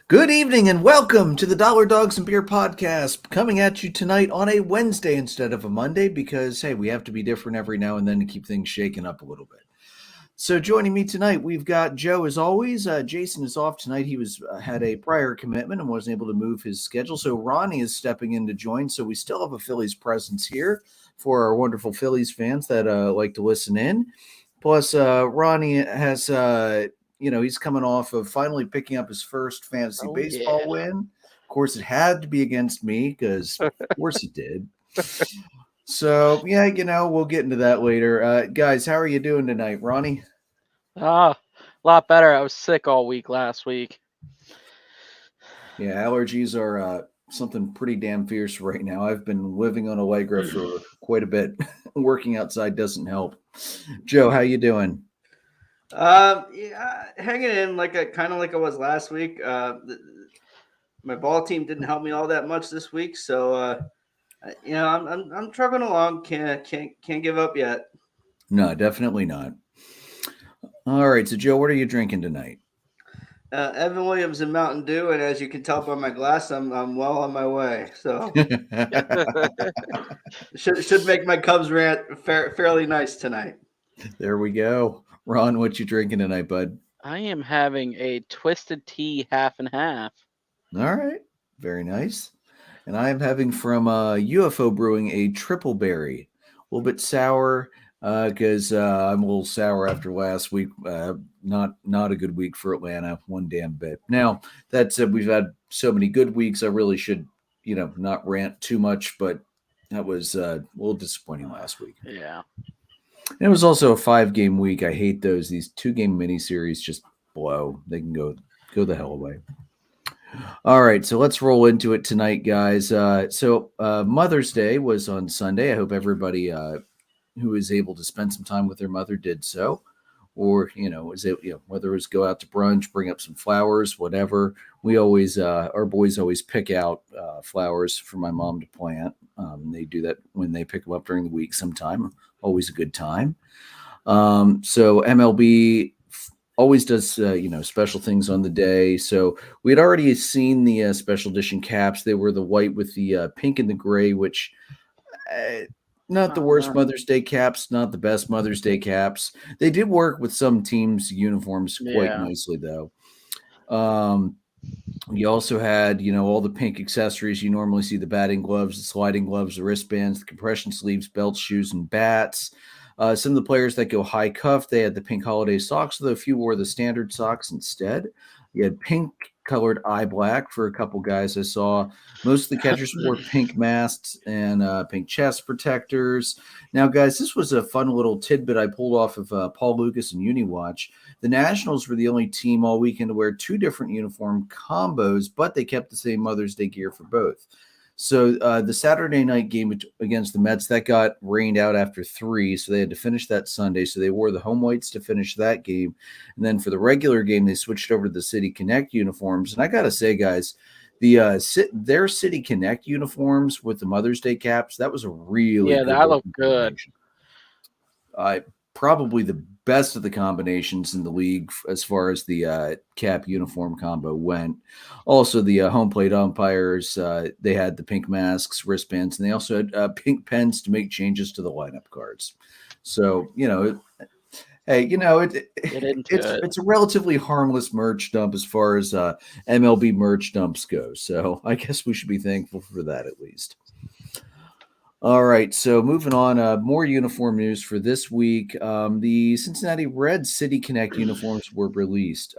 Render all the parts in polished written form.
Good evening and welcome to the Dollar Dogs and Beer podcast, coming at you tonight on a Wednesday instead of a Monday because, hey, we have to be different every now and then to keep things shaken up a little bit. So joining me tonight, we've got Joe as always. Jason is off tonight. He had a prior commitment and wasn't able to move his schedule. So Ronnie is stepping in to join. So we still have a Phillies presence here for our wonderful Phillies fans that like to listen in. Plus, Ronnie has he's coming off of finally picking up his first fantasy baseball win. Of course, it had to be against me because, of course, it did. So, we'll get into that later. Guys, how are you doing tonight, Ronnie? A lot better. I was sick all week last week. Yeah, allergies are something pretty damn fierce right now. I've been living on Allegra for quite a bit. Working outside doesn't help. Joe, how you doing? Yeah, hanging in kind of like I was last week. My ball team didn't help me all that much this week, so I'm trucking along. Can't give up yet. No, definitely not. All right, so Joe, what are you drinking tonight? Evan Williams and Mountain Dew, and as you can tell by my glass, I'm well on my way. So should make my Cubs rant fairly nice tonight. There we go. Ron, what you drinking tonight, bud? I am having a twisted tea half and half. All right, very nice. And I am having from UFO Brewing a triple berry, a little bit sour because I'm a little sour after last week. Not a good week for Atlanta, one damn bit. Now that said, we've had so many good weeks. I really should, not rant too much, but that was a little disappointing last week. Yeah. And it was also a 5-game week. I hate those. These 2-game miniseries just blow. They can go the hell away. All right, so let's roll into it tonight, guys. Mother's Day was on Sunday. I hope everybody who is able to spend some time with their mother did so, or whether it was go out to brunch, bring up some flowers, whatever. We always our boys always pick out flowers for my mom to plant. They do that when they pick them up during the week sometime. Always a good time. So MLB always does, special things on the day. So we had already seen the special edition caps. They were the white with the pink and the gray, which not the worst Mother's Day caps, not the best Mother's Day caps. They did work with some teams' uniforms quite nicely, though. We also had, all the pink accessories. You normally see the batting gloves, the sliding gloves, the wristbands, the compression sleeves, belts, shoes, and bats. Some of the players that go high cuff, they had the pink holiday socks, though a few wore the standard socks instead. You had pink colored eye black for a couple guys I saw. Most of the catchers wore pink masks and pink chest protectors. Now, guys, this was a fun little tidbit I pulled off of Paul Lucas and UniWatch. The Nationals were the only team all weekend to wear 2 different uniform combos, but they kept the same Mother's Day gear for both. So the Saturday night game against the Mets, that got rained out after 3, so they had to finish that Sunday. So they wore the home whites to finish that game. And then for the regular game, they switched over to the City Connect uniforms. And I got to say, guys, their City Connect uniforms with the Mother's Day caps, that was a really good that looked good. Probably the best of the combinations in the league as far as the cap uniform combo went. Also, the home plate umpires, they had the pink masks, wristbands, and they also had pink pens to make changes to the lineup cards. So, it's a relatively harmless merch dump as far as MLB merch dumps go. So I guess we should be thankful for that at least. All right, so moving on, more uniform news for this week. The Cincinnati Reds City Connect uniforms were released.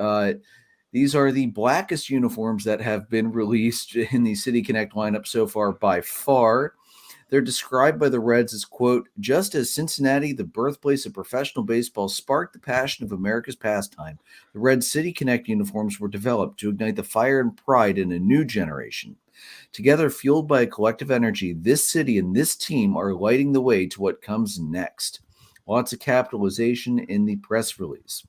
These are the blackest uniforms that have been released in the City Connect lineup so far by far. They're described by the Reds as, quote, just as Cincinnati, the birthplace of professional baseball, sparked the passion of America's pastime, the Reds City Connect uniforms were developed to ignite the fire and pride in a new generation. Together, fueled by a collective energy, this city and this team are lighting the way to what comes next. Lots of capitalization in the press release.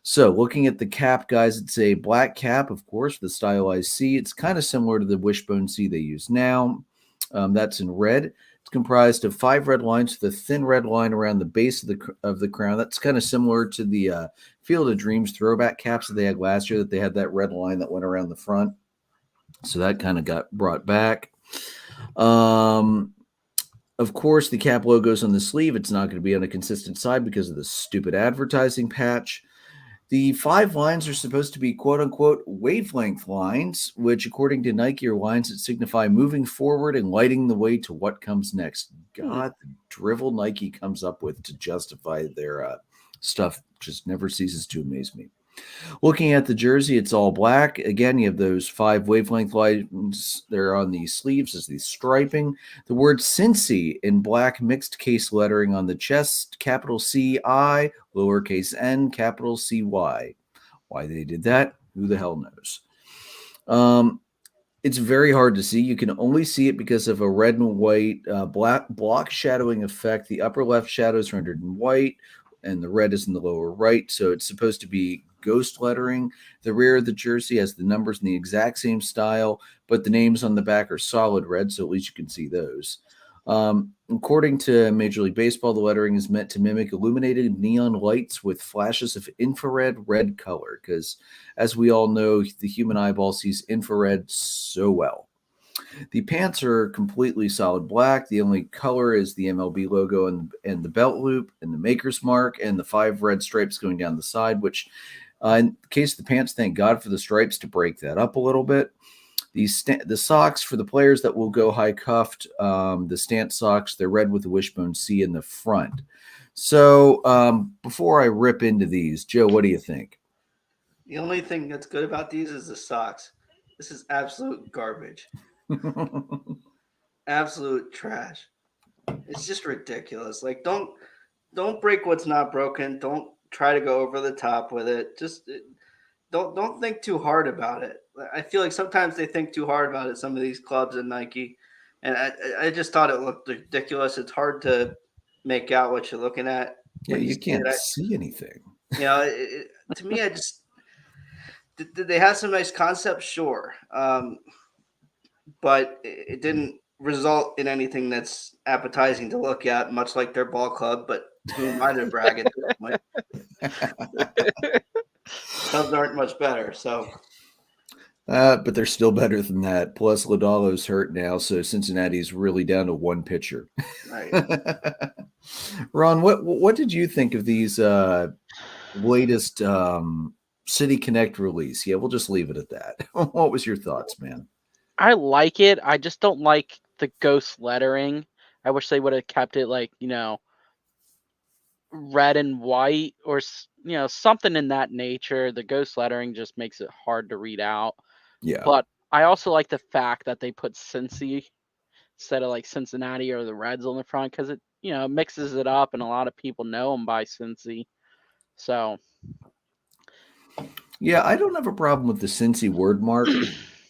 So looking at the cap, guys, it's a black cap, of course, with the stylized C. It's kind of similar to the wishbone C they use now. That's in red. It's comprised of 5 red lines with a thin red line around the base of the crown. That's kind of similar to the Field of Dreams throwback caps that they had last year, that they had that red line that went around the front. So that kind of got brought back. Of course, the cap logo's on the sleeve. It's not going to be on a consistent side because of the stupid advertising patch. The 5 lines are supposed to be quote-unquote wavelength lines, which according to Nike are lines that signify moving forward and lighting the way to what comes next. God, the drivel Nike comes up with to justify their stuff just never ceases to amaze me. Looking at the jersey, it's all black. Again, you have those 5 wavelength lines. They're on the sleeves as the striping. The word Cincy in black mixed case lettering on the chest, capital C-I, lowercase n, capital C-Y. Why they did that, who the hell knows? It's very hard to see. You can only see it because of a red and white black block shadowing effect. The upper left shadow is rendered in white, and the red is in the lower right. So it's supposed to be ghost lettering. The rear of the jersey has the numbers in the exact same style, but the names on the back are solid red, so at least you can see those. According to Major League Baseball, the lettering is meant to mimic illuminated neon lights with flashes of infrared red color, because as we all know, the human eyeball sees infrared so well. The pants are completely solid black. The only color is the MLB logo and the belt loop and the maker's mark and the 5 red stripes going down the side, which in the case of the pants, thank God for the stripes to break that up a little bit. The socks for the players that will go high cuffed, the stance socks, they're red with the wishbone C in the front. So before I rip into these, Joe, what do you think? The only thing that's good about these is the socks. This is absolute garbage. Absolute trash. It's just ridiculous. Like, don't break what's not broken. Don't try to go over the top with it. Just don't think too hard about it. I feel like sometimes they think too hard about it, some of these clubs and Nike, and I just thought it looked ridiculous. It's hard to make out what you're looking at. Yeah, you can't see anything. You know, to me, did they have some nice concepts? Sure. But it didn't result in anything that's appetizing to look at, much like their ball club, but who am I to brag at this point? Clubs aren't much better, so. But they're still better than that. Plus, Lodalo's hurt now, so Cincinnati's really down to 1 pitcher. Right. Ron, what did you think of these latest City Connect release? Yeah, we'll just leave it at that. What was your thoughts, man? I like it. I just don't like the ghost lettering. I wish they would have kept it like, red and white or, something in that nature. The ghost lettering just makes it hard to read out. Yeah. But I also like the fact that they put Cincy instead of like Cincinnati or the Reds on the front, because it, mixes it up and a lot of people know them by Cincy. So. Yeah, I don't have a problem with the Cincy word mark.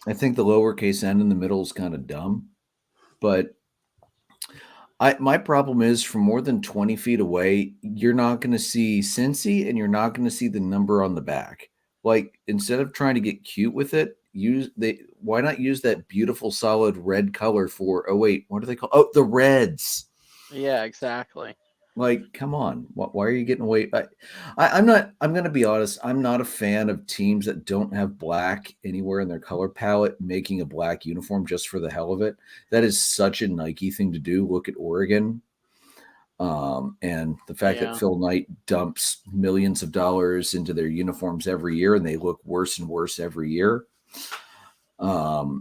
I think the lowercase n in the middle is kind of dumb, but my problem is from more than 20 feet away, you're not going to see Cincy and you're not going to see the number on the back. Like, instead of trying to get cute with it, why not use that beautiful solid red color for, oh wait, what do they call? Oh, the Reds. Yeah, exactly. Like, come on. Why are you getting away? I'm going to be honest. I'm not a fan of teams that don't have black anywhere in their color palette, making a black uniform just for the hell of it. That is such a Nike thing to do. Look at Oregon. And the fact that Phil Knight dumps millions of dollars into their uniforms every year and they look worse and worse every year. But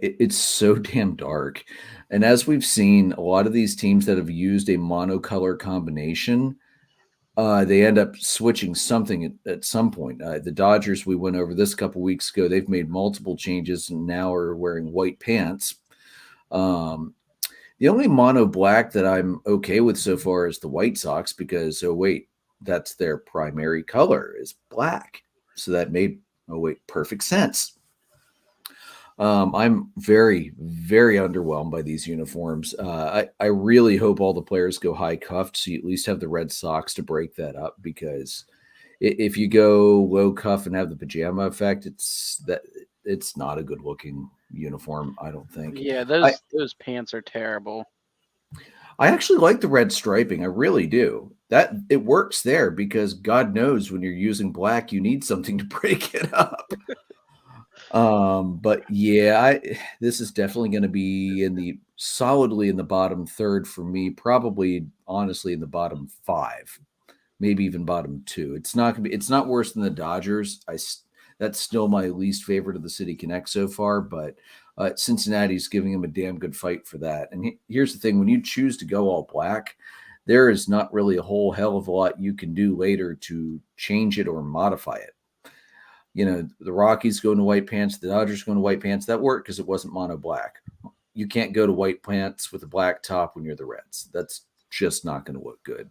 it's so damn dark. And as we've seen, a lot of these teams that have used a monocolor combination, they end up switching something at some point. The Dodgers, we went over this a couple weeks ago, they've made multiple changes and now are wearing white pants. The only mono black that I'm okay with so far is the White Sox because, oh wait, that's their primary color is black. So that made, perfect sense. I'm very, very underwhelmed by these uniforms. I really hope all the players go high cuffed, so you at least have the Red Sox to break that up. Because if you go low cuff and have the pajama effect, it's not a good looking uniform. I don't think. Yeah, those pants are terrible. I actually like the red striping. I really do. That it works there because God knows when you're using black, you need something to break it up. But yeah, this is definitely going to be solidly in the bottom third for me. Probably, honestly, in the bottom 5, maybe even bottom 2. It's not worse than the Dodgers. That's still my least favorite of the City Connect so far, but Cincinnati's giving them a damn good fight for that. And here's the thing: when you choose to go all black, there is not really a whole hell of a lot you can do later to change it or modify it. The Rockies going to white pants, the Dodgers going to white pants. That worked because it wasn't mono black. You can't go to white pants with a black top when you're the Reds. That's just not going to look good.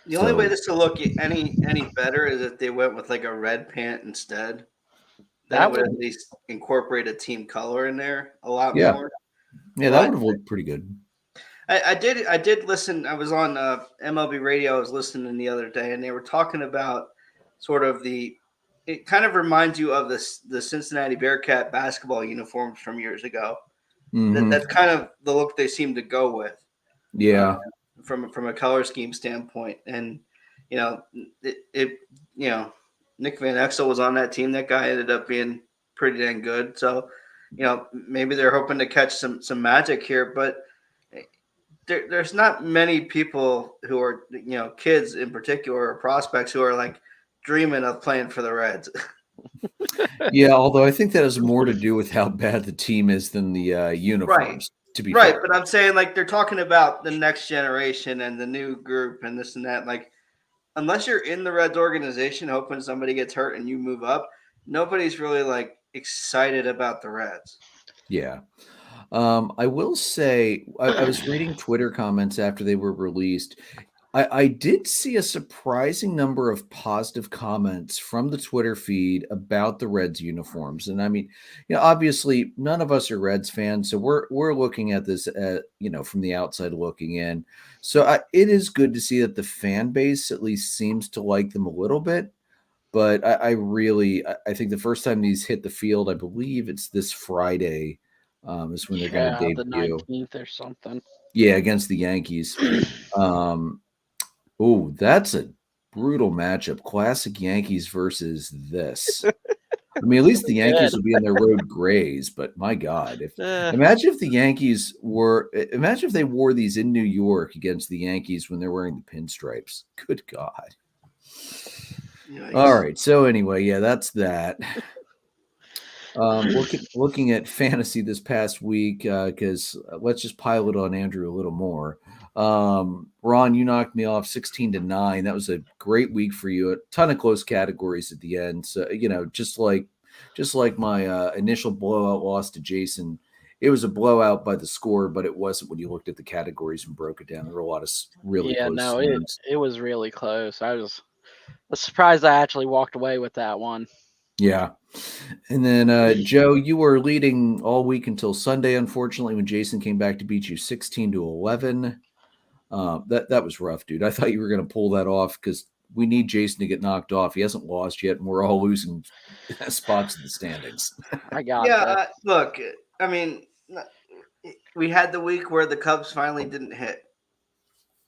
The only way this to look any better is if they went with like a red pant instead. That would at least incorporate a team color in there a lot more. Yeah, that would have looked pretty good. I did listen. I was on MLB radio. I was listening the other day, and they were talking about sort of it kind of reminds you of the Cincinnati Bearcat basketball uniforms from years ago. Mm-hmm. That's kind of the look they seem to go with. Yeah. From a color scheme standpoint. And, Nick Van Exel was on that team. That guy ended up being pretty dang good. So, maybe they're hoping to catch some magic here, but there's not many people who are, kids in particular or prospects who are like dreaming of playing for the Reds. Yeah, although I think that has more to do with how bad the team is than the uniforms. Right. To be right, fair. But I'm saying like they're talking about the next generation and the new group and this and that. Like, unless you're in the Reds organization hoping somebody gets hurt and you move up, nobody's really like excited about the Reds. Yeah. I will say I was reading Twitter comments after they were released. I did see a surprising number of positive comments from the Twitter feed about the Reds uniforms. And I mean, obviously none of us are Reds fans, so we're looking at this from the outside looking in. So it is good to see that the fan base at least seems to like them a little bit. But I think the first time these hit the field, I believe it's this Friday, is when they're going to debut. The 19th or something. Yeah, against the Yankees. Oh, that's a brutal matchup. Classic Yankees versus this. I mean, at least the Yankees will be in their road grays, but my God, imagine if they wore these in New York against the Yankees when they're wearing the pinstripes. Good God. Yikes. All right. So anyway, yeah, that's that. Looking at fantasy this past week, because let's just pile it on Andrew a little more. Ron, you knocked me off 16-9. That was a great week for you. A ton of close categories at the end. So, just like my initial blowout loss to Jason, it was a blowout by the score, but it wasn't when you looked at the categories and broke it down. There were a lot of really close it was really close. I was surprised I actually walked away with that one. Yeah. And then, Joe, you were leading all week until Sunday, unfortunately, when Jason came back to beat you 16-11. That was rough, dude. I thought you were going to pull that off because we need Jason to get knocked off. He hasn't lost yet, and we're all losing spots in the standings. I got that. Look, I mean, we had the week where the Cubs finally didn't hit.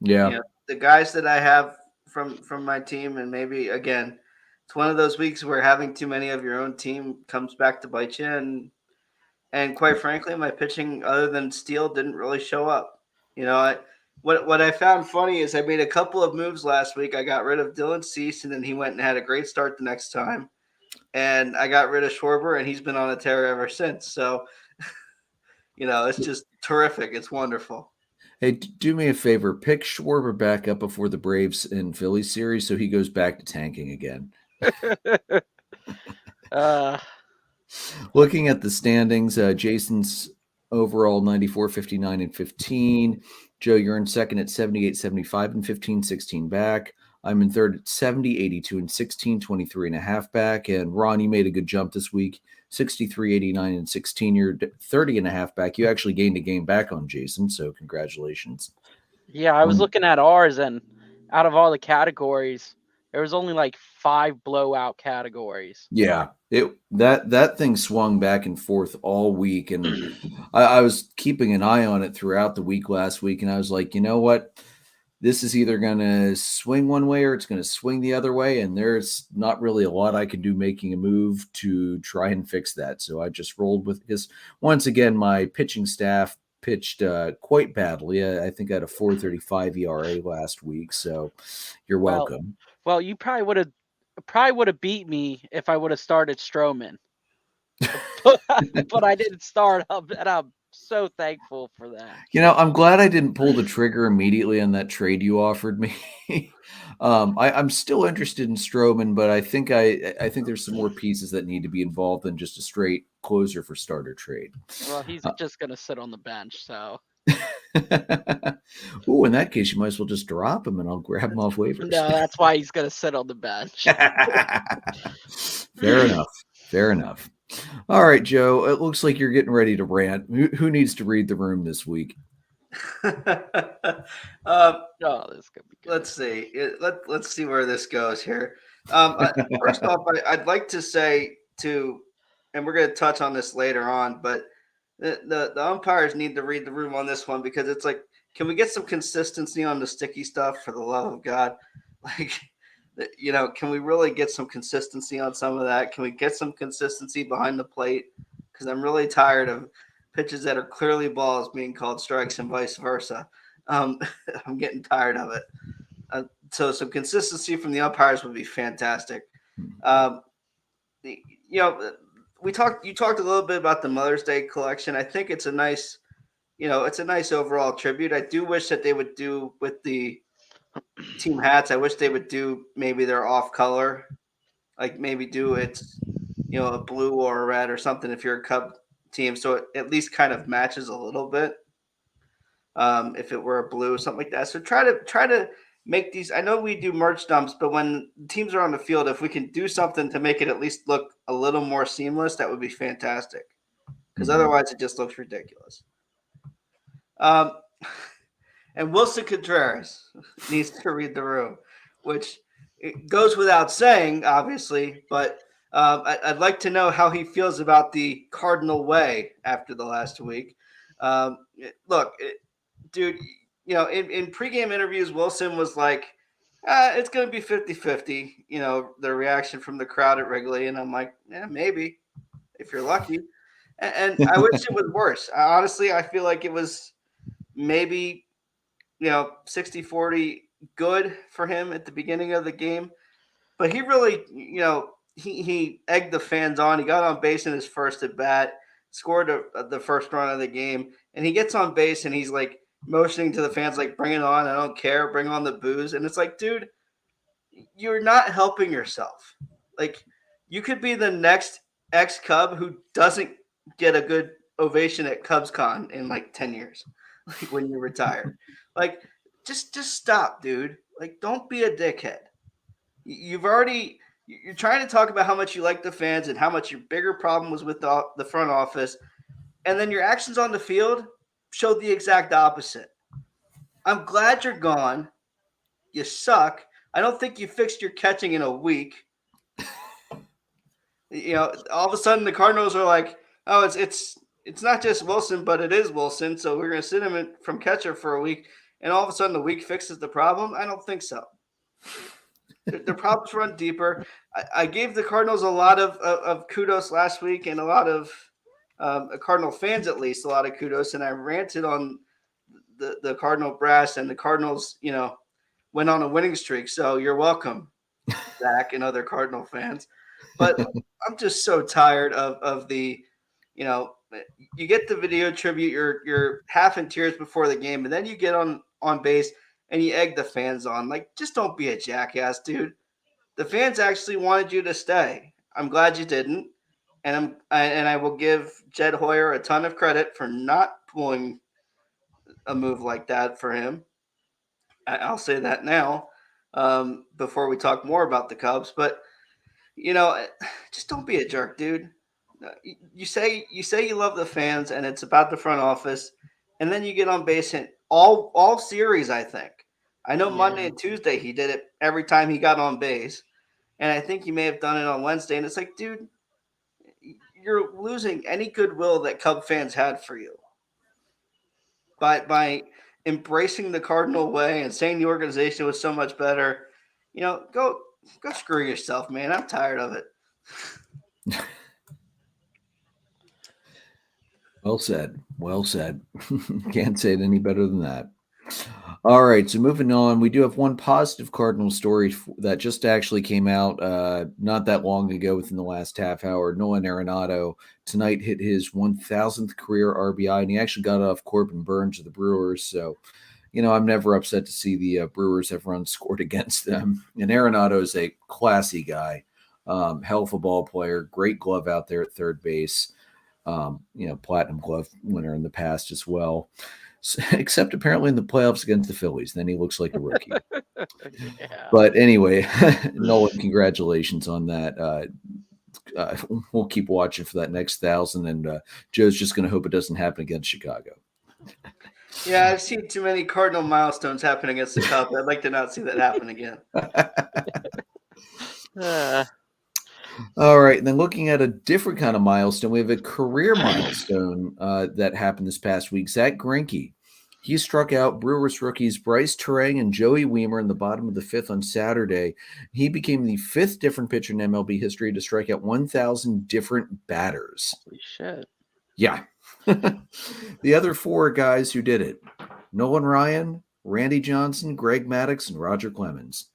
Yeah. The guys that I have from my team, and maybe, again, it's one of those weeks where having too many of your own team comes back to bite you. And quite frankly, my pitching, other than Steele, didn't really show up. What I found funny is I made a couple of moves last week. I got rid of Dylan Cease, and then he went and had a great start the next time. And I got rid of Schwarber, and he's been on a tear ever since. So, it's just terrific. It's wonderful. Hey, do me a favor. Pick Schwarber back up before the Braves and Phillies series so he goes back to tanking again. Looking at the standings, Jason's overall 94, 59, and 15. Joe, you're in second at 78, 75, and 15, 16 back. I'm in third at 70, 82, and 16, 23 and a half back. And Ron, you made a good jump this week, 63, 89, and 16. You're 30 and a half back. You actually gained a game back on Jason, so congratulations. Yeah, I was looking at ours, and out of all the categories, There was only like 5 blowout categories. Yeah, that thing swung back and forth all week, and I was keeping an eye on it throughout the week last week, and I was like, you know what? This is either going to swing one way or it's going to swing the other way, and there's not really a lot I can do making a move to try and fix that. So I just rolled with, because once again, my pitching staff pitched quite badly. I think I had a 4.35 ERA last week, so you're welcome. Well, you probably would have beat me if I would have started Stroman. But I didn't start him, and I'm so thankful for that. I'm glad I didn't pull the trigger immediately on that trade you offered me. I'm still interested in Stroman, but I think there's some more pieces that need to be involved than just a straight closer for starter trade. Well, he's just going to sit on the bench, so. Ooh, in that case, you might as well just drop him and I'll grab him off waivers. No, that's why he's going to sit on the bench. Fair enough. All right, Joe, it looks like you're getting ready to rant. Who needs to read the room this week? This could be good. Let's see. Let's see where this goes here. First off, I'd like to say and we're going to touch on this later on, but the umpires need to read the room on this one, because it's like, can we get some consistency on the sticky stuff, for the love of God? Like, can we really get some consistency on some of that? Can we get some consistency behind the plate? Because I'm really tired of pitches that are clearly balls being called strikes and vice versa. I'm getting tired of it. So some consistency from the umpires would be fantastic. You talked a little bit about the Mother's Day collection. I think it's a nice, it's a nice overall tribute. I do wish that they would do with the team hats. I wish they would do maybe their off color, like maybe do it's, a blue or a red or something if you're a Cub team, so it at least kind of matches a little bit. If it were a blue, something like that. So try to make these. I know we do merch dumps, but when teams are on the field, if we can do something to make it at least look a little more seamless, that would be fantastic. Because otherwise, it just looks ridiculous. And Wilson Contreras needs to read the room, which it goes without saying, obviously, but I'd like to know how he feels about the Cardinal way after the last week. Dude, in pregame interviews, Wilson was like, it's going to be 50-50, the reaction from the crowd at Wrigley. And I'm like, yeah, maybe, if you're lucky. And I wish it was worse. Honestly, I feel like it was maybe, 60-40 good for him at the beginning of the game. But he really, he egged the fans on. He got on base in his first at bat, scored the first run of the game. And he gets on base and he's like motioning to the fans, like, bring it on. I don't care. Bring on the booze. And it's like, dude, you're not helping yourself. Like, you could be the next ex-Cub who doesn't get a good ovation at CubsCon in like 10 years, like when you retire. Like, just stop, dude. Like, don't be a dickhead. You're trying to talk about how much you like the fans and how much your bigger problem was with the front office, and then your actions on the field showed the exact opposite. I'm glad you're gone. You suck. I don't think you fixed your catching in a week. All of a sudden the Cardinals are like, oh, it's not just Wilson, but it is Wilson, so we're going to sit him from catcher for a week, and all of a sudden the week fixes the problem? I don't think so. The problems run deeper. I gave the Cardinals a lot of kudos last week, and a lot of Cardinal fans, at least, a lot of kudos, and I ranted on the Cardinal brass, and the Cardinals, went on a winning streak, so you're welcome, Zach and other Cardinal fans. But I'm just so tired of the, you get the video tribute, you're half in tears before the game, and then you get on base and you egg the fans on. Like, just don't be a jackass, dude. The fans actually wanted you to stay. I'm glad you didn't, and I will give Jed Hoyer a ton of credit for not pulling a move like that for him. I'll say that now, before we talk more about the Cubs. But just don't be a jerk, dude. You say you love the fans, and it's about the front office, and then you get on base and all series, I think I know Yeah. Monday and Tuesday he did it every time he got on base. And I think he may have done it on Wednesday. And it's like, dude, you're losing any goodwill that Cub fans had for you by embracing the Cardinal way and saying the organization was so much better. Go screw yourself, man. I'm tired of it. Well said. Well said. Can't say it any better than that. All right, so moving on, we do have one positive Cardinal story that just actually came out not that long ago within the last half hour. Nolan Arenado tonight hit his 1,000th career RBI, and he actually got off Corbin Burns of the Brewers. So, I'm never upset to see the Brewers have runs scored against them. And Arenado is a classy guy, hell of a ball player, great glove out there at third base. Platinum glove winner in the past as well. Except apparently in the playoffs against the Phillies. Then he looks like a rookie. Yeah. But anyway, Nolan, congratulations on that. We'll keep watching for that next 1,000, and Joe's just going to hope it doesn't happen against Chicago. Yeah, I've seen too many Cardinal milestones happen against the Cubs. I'd like to not see that happen again. All right, and then looking at a different kind of milestone, we have a career milestone that happened this past week. Zach Greinke, he struck out Brewers rookies Bryce Terang and Joey Wiemer in the bottom of the fifth on Saturday. He became the fifth different pitcher in MLB history to strike out 1,000 different batters. Holy shit. Yeah. The other four guys who did it: Nolan Ryan, Randy Johnson, Greg Maddux, and Roger Clemens.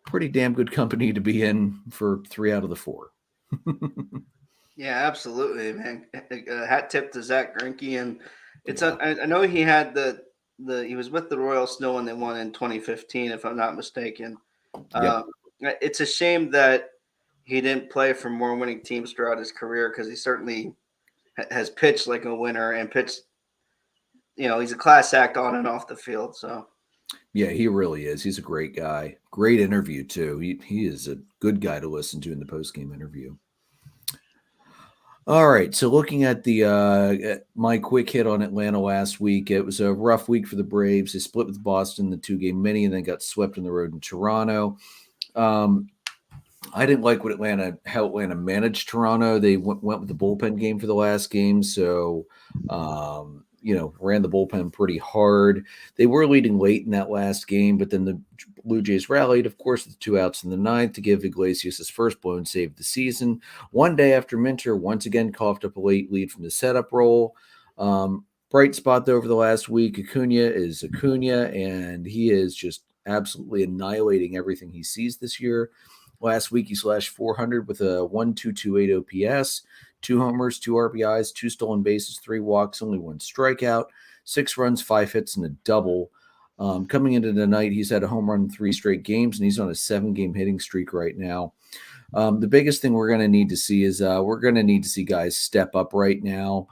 Pretty damn good company to be in for 3 out of the 4. Yeah, absolutely, man. Hat tip to Zach Greinke, and I know he had he was with the Royals still when they won in 2015, if I'm not mistaken. Yep. It's a shame that he didn't play for more winning teams throughout his career, because he certainly has pitched like a winner and pitched. He's a class act on and off the field. So. Yeah, he really is. He's a great guy. Great interview, too. He is a good guy to listen to in the post-game interview. All right, so looking at the my quick hit on Atlanta last week, it was a rough week for the Braves. They split with Boston, the 2-game mini, and then got swept on the road in Toronto. I didn't like how Atlanta managed Toronto. They went with the bullpen game for the last game, so ran the bullpen pretty hard. They were leading late in that last game, but then the Blue Jays rallied, of course, with 2 outs in the ninth to give Iglesias his first blown save of the season. One day after Minter once again coughed up a late lead from the setup role. Bright spot, though, over the last week, Acuna is Acuna, and he is just absolutely annihilating everything he sees this year. Last week, he slashed 400 with a 1.228 OPS, 2 homers, 2 RBIs, 2 stolen bases, 3 walks, only 1 strikeout, 6 runs, 5 hits, and a double. Coming into the night, he's had a home run in 3 straight games, and he's on a 7-game hitting streak right now. The biggest thing we're going to need to see is we're going to need to see guys step up right now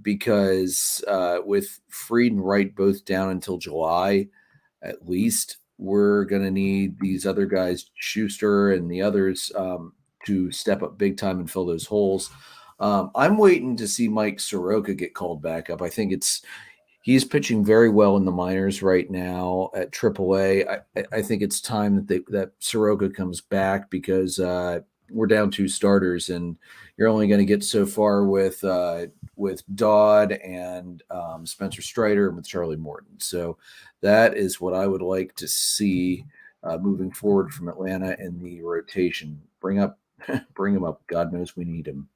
because with Fried and Wright both down until July, at least, we're going to need these other guys, Schuster and the others, to step up big time and fill those holes. I'm waiting to see Mike Soroka get called back up. I think he's pitching very well in the minors right now at AAA. I think it's time that Soroka comes back because we're down 2 starters and you're only going to get so far with Dodd and Spencer Strider and with Charlie Morton. So that is what I would like to see moving forward from Atlanta in the rotation. Bring him up. God knows we need him.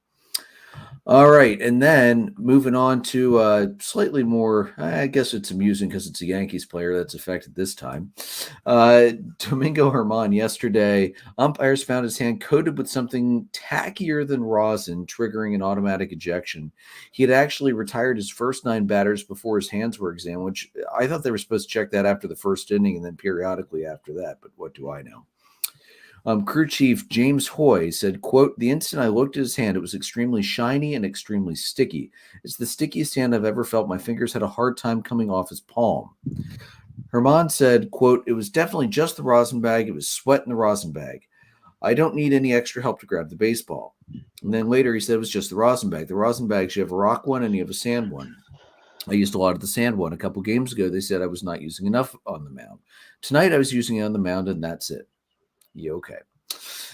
All right, and then moving on to slightly more, I guess it's amusing because it's a Yankees player that's affected this time. Domingo German yesterday, umpires found his hand coated with something tackier than rosin, triggering an automatic ejection. He had actually retired his first 9 batters before his hands were examined, which I thought they were supposed to check that after the first inning and then periodically after that, but what do I know? Crew chief James Hoy said, quote, "The instant I looked at his hand, it was extremely shiny and extremely sticky. It's the stickiest hand I've ever felt. My fingers had a hard time coming off his palm." German said, quote, "It was definitely just the rosin bag. It was sweat in the rosin bag. I don't need any extra help to grab the baseball." And then later he said it was just the rosin bag. The rosin bags, you have a rock one and you have a sand one. I used a lot of the sand one. A couple games ago, they said I was not using enough on the mound. Tonight, I was using it on the mound, and that's it. You okay?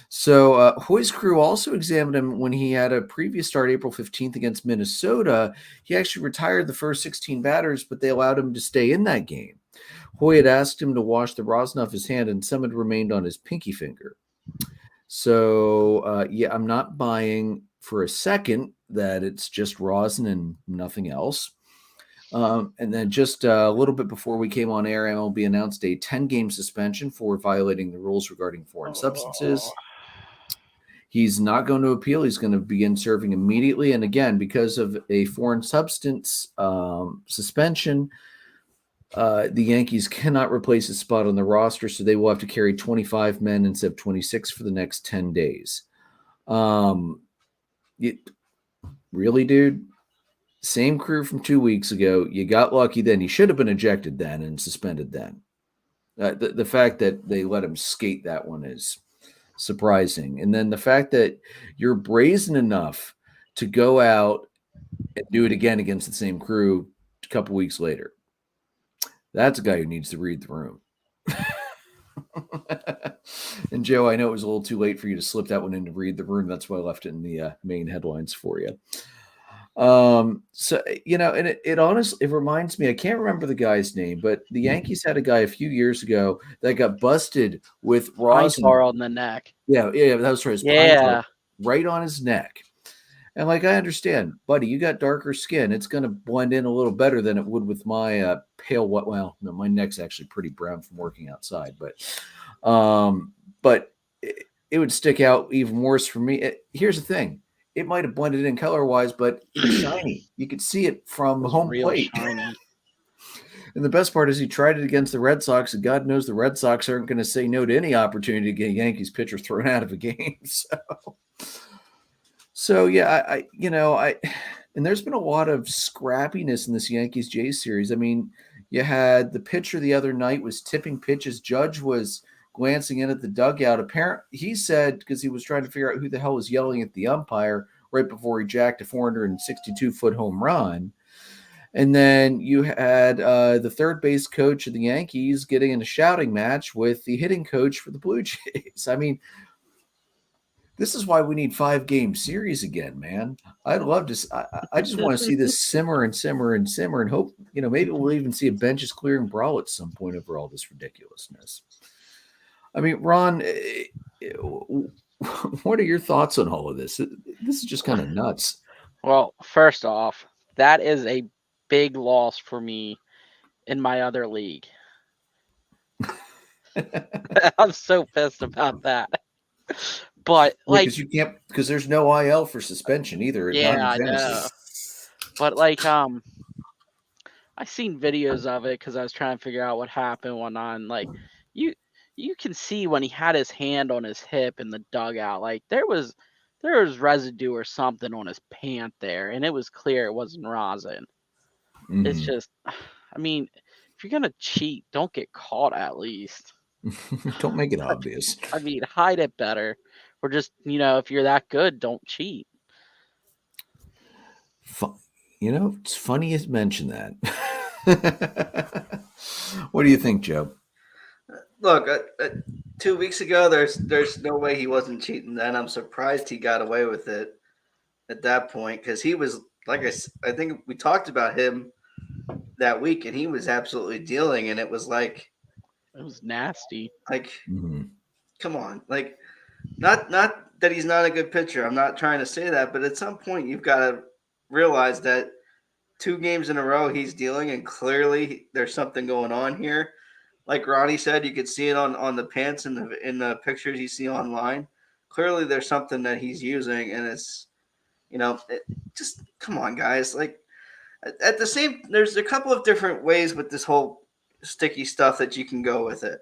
So Hoy's crew also examined him when he had a previous start April 15th against Minnesota. He actually retired the first 16 batters, but they allowed him to stay in that game. Hoy had asked him to wash the rosin off his hand, and some had remained on his pinky finger. So, yeah, I'm not buying for a second that it's just rosin and nothing else. And then just a little bit before we came on air, MLB announced a 10-game suspension for violating the rules regarding foreign substances. He's not going to appeal. He's going to begin serving immediately. And again, because of a foreign substance suspension, the Yankees cannot replace his spot on the roster, so they will have to carry 25 men instead of 26 for the next 10 days. Really, dude? Same crew from 2 weeks ago. You got lucky then. He should have been ejected then and suspended then. The fact that they let him skate that one is surprising. And then the fact that you're brazen enough to go out and do it again against the same crew a couple weeks later. That's a guy who needs to read the room. And Joe, I know it was a little too late for you to slip that one in to read the room. That's why I left it in the main headlines for you. So, and it honestly, it reminds me, I can't remember the guy's name, but the Yankees had a guy a few years ago that got busted with rosin on the neck. Yeah, that was right. Yeah. Right on his neck. And I understand, buddy, you got darker skin. It's going to blend in a little better than it would with my pale white. Well, no, my neck's actually pretty brown from working outside, but it would stick out even worse for me. Here's the thing. It might have blended in color-wise, but it was shiny. You could see it from home plate. Shiny. And the best part is he tried it against the Red Sox, and God knows the Red Sox aren't going to say no to any opportunity to get a Yankees pitcher thrown out of a game. So yeah, and there's been a lot of scrappiness in this Yankees Jays series. I mean, you had the pitcher the other night was tipping pitches. Judge was glancing in at the dugout. Apparently, he said, because he was trying to figure out who the hell was yelling at the umpire right before he jacked a 462-foot home run. And then you had the third base coach of the Yankees getting in a shouting match with the hitting coach for the Blue Jays. I mean, this is why we need 5-game series again, man. I'd love to. I just want to see this simmer and simmer and simmer and hope, maybe we'll even see a benches clearing brawl at some point over all this ridiculousness. I mean, Ron, what are your thoughts on all of this? This is just kind of nuts. Well, first off, that is a big loss for me in my other league. I'm so pissed about that. But because you can't, because there's no IL for suspension either. Yeah, I know. But I seen videos of it because I was trying to figure out what happened and whatnot. And you can see when he had his hand on his hip in the dugout, there was residue or something on his pant there, and it was clear it wasn't rosin. Mm-hmm. It's just, I mean, if you're gonna cheat, don't get caught at least. Don't make it obvious. I mean, hide it better. Or just, if you're that good, don't cheat. It's funny you mention that. What do you think, Joe? Look, 2 weeks ago, there's no way he wasn't cheating then. I'm surprised he got away with it at that point because he was, I think we talked about him that week, and he was absolutely dealing, and it was it was nasty. Come on, not that he's not a good pitcher. I'm not trying to say that, but at some point you've got to realize that 2 games in a row he's dealing, and clearly there's something going on here. Like Ronnie said, you could see it on the pants in the pictures you see online. Clearly there's something that he's using, and it's just come on, guys. At the same, there's a couple of different ways with this whole sticky stuff that you can go with it.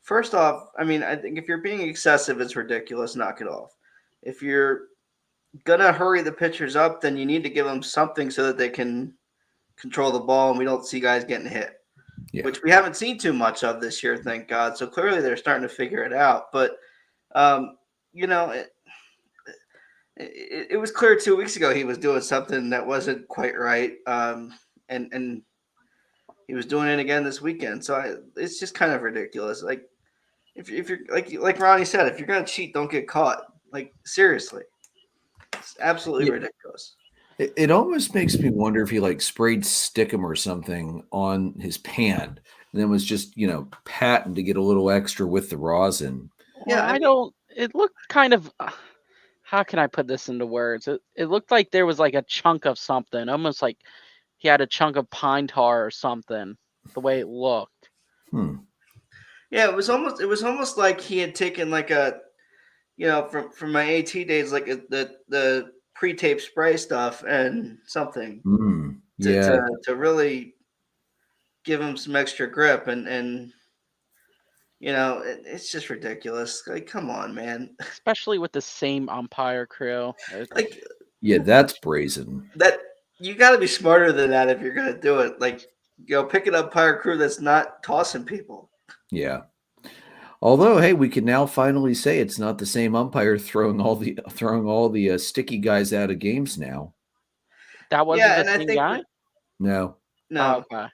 First off, I mean, I think if you're being excessive, it's ridiculous. Knock it off. If you're going to hurry the pitchers up, then you need to give them something so that they can control the ball and we don't see guys getting hit, which we haven't seen too much of this year, thank God. So clearly they're starting to figure it out. But, it was clear 2 weeks ago he was doing something that wasn't quite right. and he was doing it again this weekend. So it's just kind of ridiculous. Like if you're like Ronnie said, if you're gonna cheat, don't get caught. Like seriously, it's absolutely ridiculous. It almost makes me wonder if he like sprayed stickum or something on his pan and then was just, patting to get a little extra with the rosin. Well, I don't. It looked kind of. How can I put this into words? It looked like there was like a chunk of something, almost like he had a chunk of pine tar or something. The way it looked. Yeah, it was almost like he had taken like a, from my AT days, like the pre-tape spray stuff and something to really give him some extra grip and it's just ridiculous. Like, come on, man. Especially with the same umpire crew. Like, that's brazen. That you got to be smarter than that if you're going to do it. Like, pick an umpire crew that's not tossing people. Yeah. Although, hey, we can now finally say it's not the same umpire throwing all the sticky guys out of games now. That wasn't the same guy? No. Oh, okay.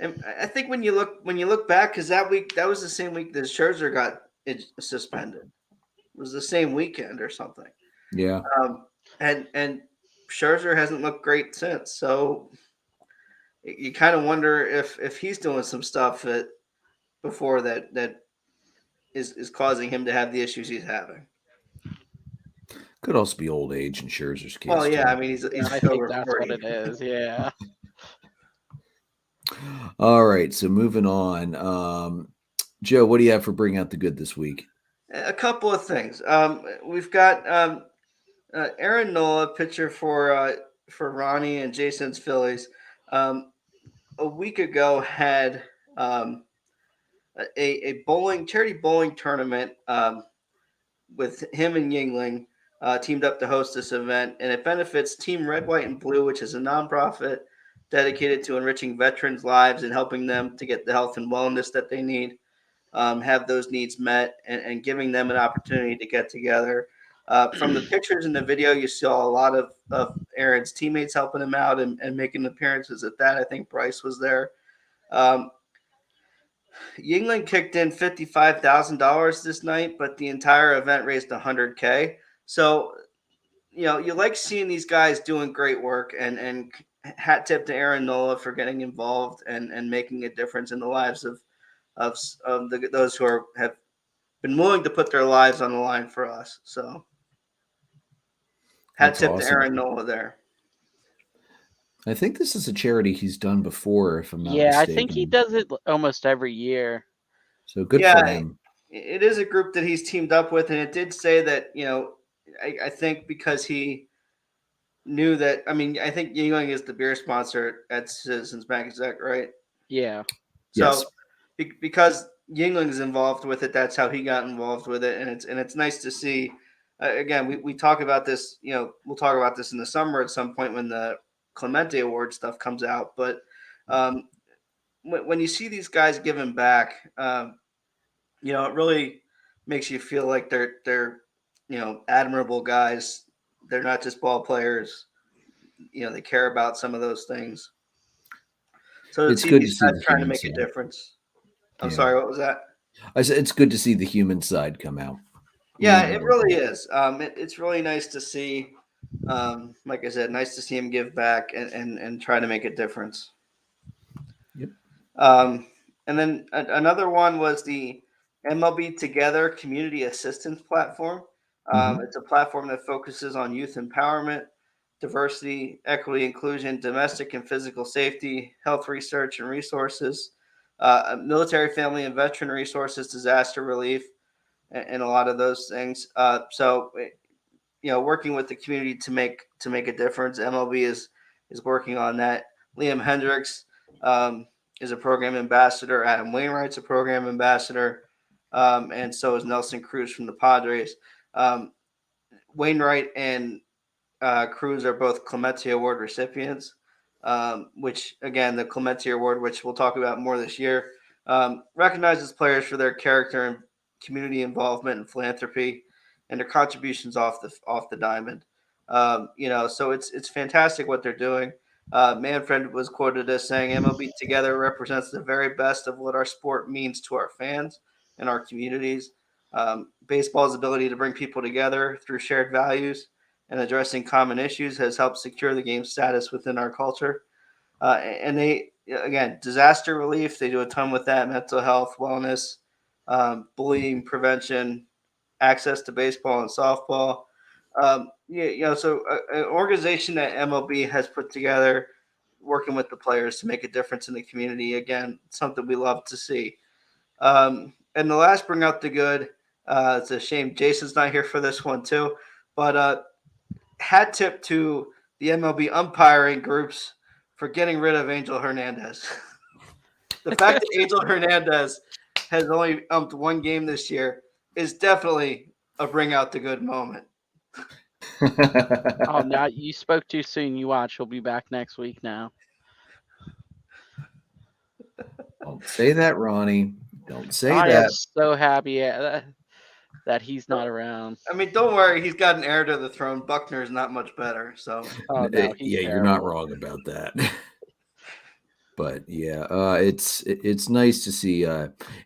And I think when you look back, because that was the same week that Scherzer got suspended. It was the same weekend or something. Yeah. And Scherzer hasn't looked great since. So you kind of wonder if he's doing some stuff before that is causing him to have the issues he's having. Could also be old age in Scherzer's case. Well, yeah, I mean he's I think that's 40. What it is. Yeah. All right, so moving on. Joe, what do you have for Bring Out the Good this week? A couple of things. We've got Aaron Nola, pitcher for Ronnie and Jason's Phillies. A week ago had a charity bowling tournament with him and Yingling teamed up to host this event, and it benefits Team Red, White, and Blue, which is a nonprofit dedicated to enriching veterans' lives and helping them to get the health and wellness that they need, have those needs met, and giving them an opportunity to get together. From the pictures and the video, you saw a lot of Aaron's teammates helping him out and making appearances at that. I think Bryce was there. Yingling kicked in $55,000 this night, but the entire event raised $100K. So, you like seeing these guys doing great work, and hat tip to Aaron Nola for getting involved and making a difference in the lives of those who have been willing to put their lives on the line for us. So, hat tip awesome to Aaron Nola there. I think this is a charity he's done before, if I'm not mistaken. I think he does it almost every year. So good for him. It is a group that he's teamed up with, and it did say that, I think because he knew that, I think Yingling is the beer sponsor at Citizens Bank, is that right? Yeah. So yes. Because Yingling is involved with it, that's how he got involved with it, and it's nice to see. Again, we talk about this, we'll talk about this in the summer at some point when the Clemente Award stuff comes out, but when you see these guys giving back, it really makes you feel like they're admirable guys. They're not just ball players. They care about some of those things. So it's good to see guys trying to make a difference. I'm sorry, what was that? I said it's good to see the human side come out. Yeah, it really is. It's really nice to see. Like I said, nice to see him give back and try to make a difference. Yep. And then another one was the MLB Together Community Assistance Platform. It's a platform that focuses on youth empowerment, diversity, equity, inclusion, domestic and physical safety, health research and resources, military, family, and veteran resources, disaster relief, and a lot of those things. So working with the community to make a difference. MLB is working on that. Liam Hendricks is a program ambassador. Adam Wainwright's a program ambassador, and so is Nelson Cruz from the Padres. Wainwright and Cruz are both Clemente Award recipients, which again, the Clemente Award, which we'll talk about more this year, recognizes players for their character and community involvement and philanthropy, and their contributions off the diamond. So it's fantastic what they're doing. Manfred was quoted as saying, MLB Together represents the very best of what our sport means to our fans and our communities. Baseball's ability to bring people together through shared values and addressing common issues has helped secure the game's status within our culture. And they, again, disaster relief, they do a ton with that, mental health, wellness, bullying prevention, access to baseball and softball. So an organization that MLB has put together, working with the players to make a difference in the community. Again, something we love to see. And the last, bring out the good. It's a shame Jason's not here for this one too, but hat tip to the MLB umpiring groups for getting rid of Angel Hernandez. The fact that Angel Hernandez has only umped one game this year is definitely a bring out the good moment. Oh, now you spoke too soon. You watch. He'll be back next week now. Don't say that, Ronnie. Don't say I that. am so happy that he's not around. I mean, don't worry. He's got an heir to the throne. Buckner is not much better. So, Oh, no, he's yeah, terrible. you're not wrong about that. But yeah, it's nice to see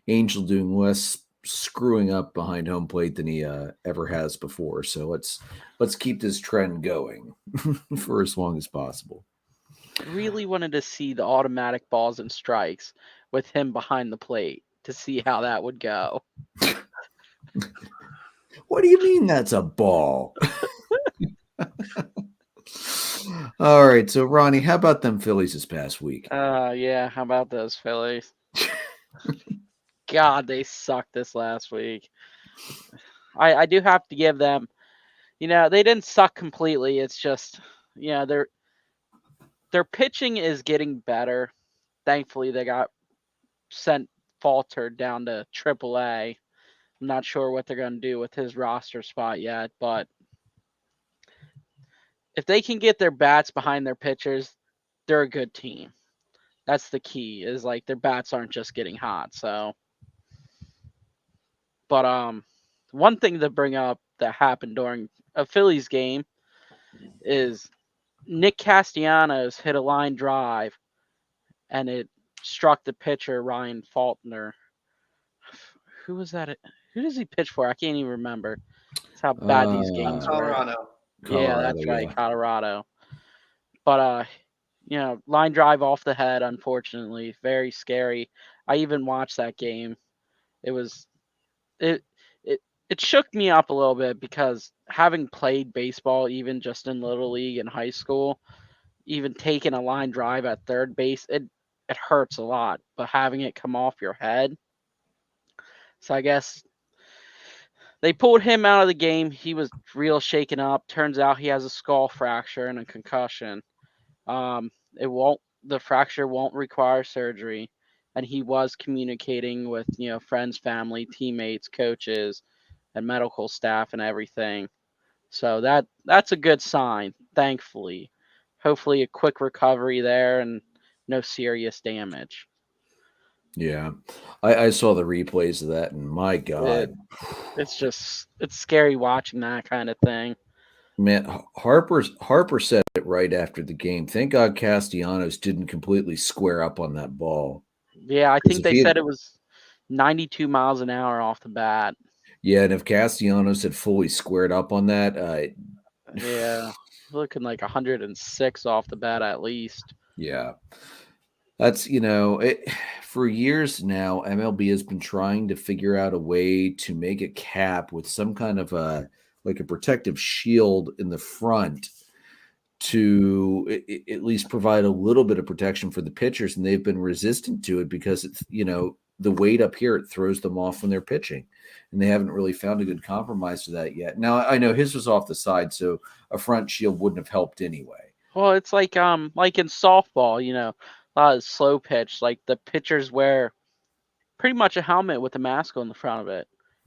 Angel doing less screwing up behind home plate than he ever has before. So let's keep this trend going for as long as possible. Really wanted to see the automatic balls and strikes with him behind the plate to see how that would go. What do you mean that's a ball? All right, so Ronnie, how about them Phillies this past week? Yeah, how about those Phillies? God, they sucked this last week. I do have to give them, they didn't suck completely. It's just, their pitching is getting better. Thankfully, they got sent Feltner down to AAA. I'm not sure what they're going to do with his roster spot yet, but if they can get their bats behind their pitchers, they're a good team. That's the key, is like their bats aren't just getting hot. So, but one thing to bring up that happened during a Phillies game is Nick Castellanos hit a line drive and it struck the pitcher Ryan Feltner. Who was that? Who does he pitch for? I can't even remember. That's how bad these games were. Colorado. Yeah, that's right, Colorado. But line drive off the head, unfortunately, very scary. I even watched that game. It shook me up a little bit because having played baseball, even just in Little League and high school, even taking a line drive at third base, it hurts a lot. But having it come off your head, so I guess they pulled him out of the game. He was real shaken up. Turns out he has a skull fracture and a concussion. The fracture won't require surgery, and he was communicating with friends, family, teammates, coaches, and medical staff and everything. So that's a good sign, thankfully. Hopefully a quick recovery there and no serious damage. Yeah, I saw the replays of that, and my God, it's scary watching that kind of thing. Man, Harper said it right after the game. Thank God Castellanos didn't completely square up on that ball. Yeah, I think they said it was 92 miles an hour off the bat. Yeah, and if Castellanos had fully squared up on that, yeah, looking like 106 off the bat at least. Yeah. That's, for years now, MLB has been trying to figure out a way to make a cap with some kind of a protective shield in the front to at least provide a little bit of protection for the pitchers. And they've been resistant to it because it's, the weight up here, it throws them off when they're pitching. And they haven't really found a good compromise to that yet. Now, I know his was off the side, so a front shield wouldn't have helped anyway. Well, it's like in softball, a lot of slow pitch, like the pitchers wear pretty much a helmet with a mask on the front of it.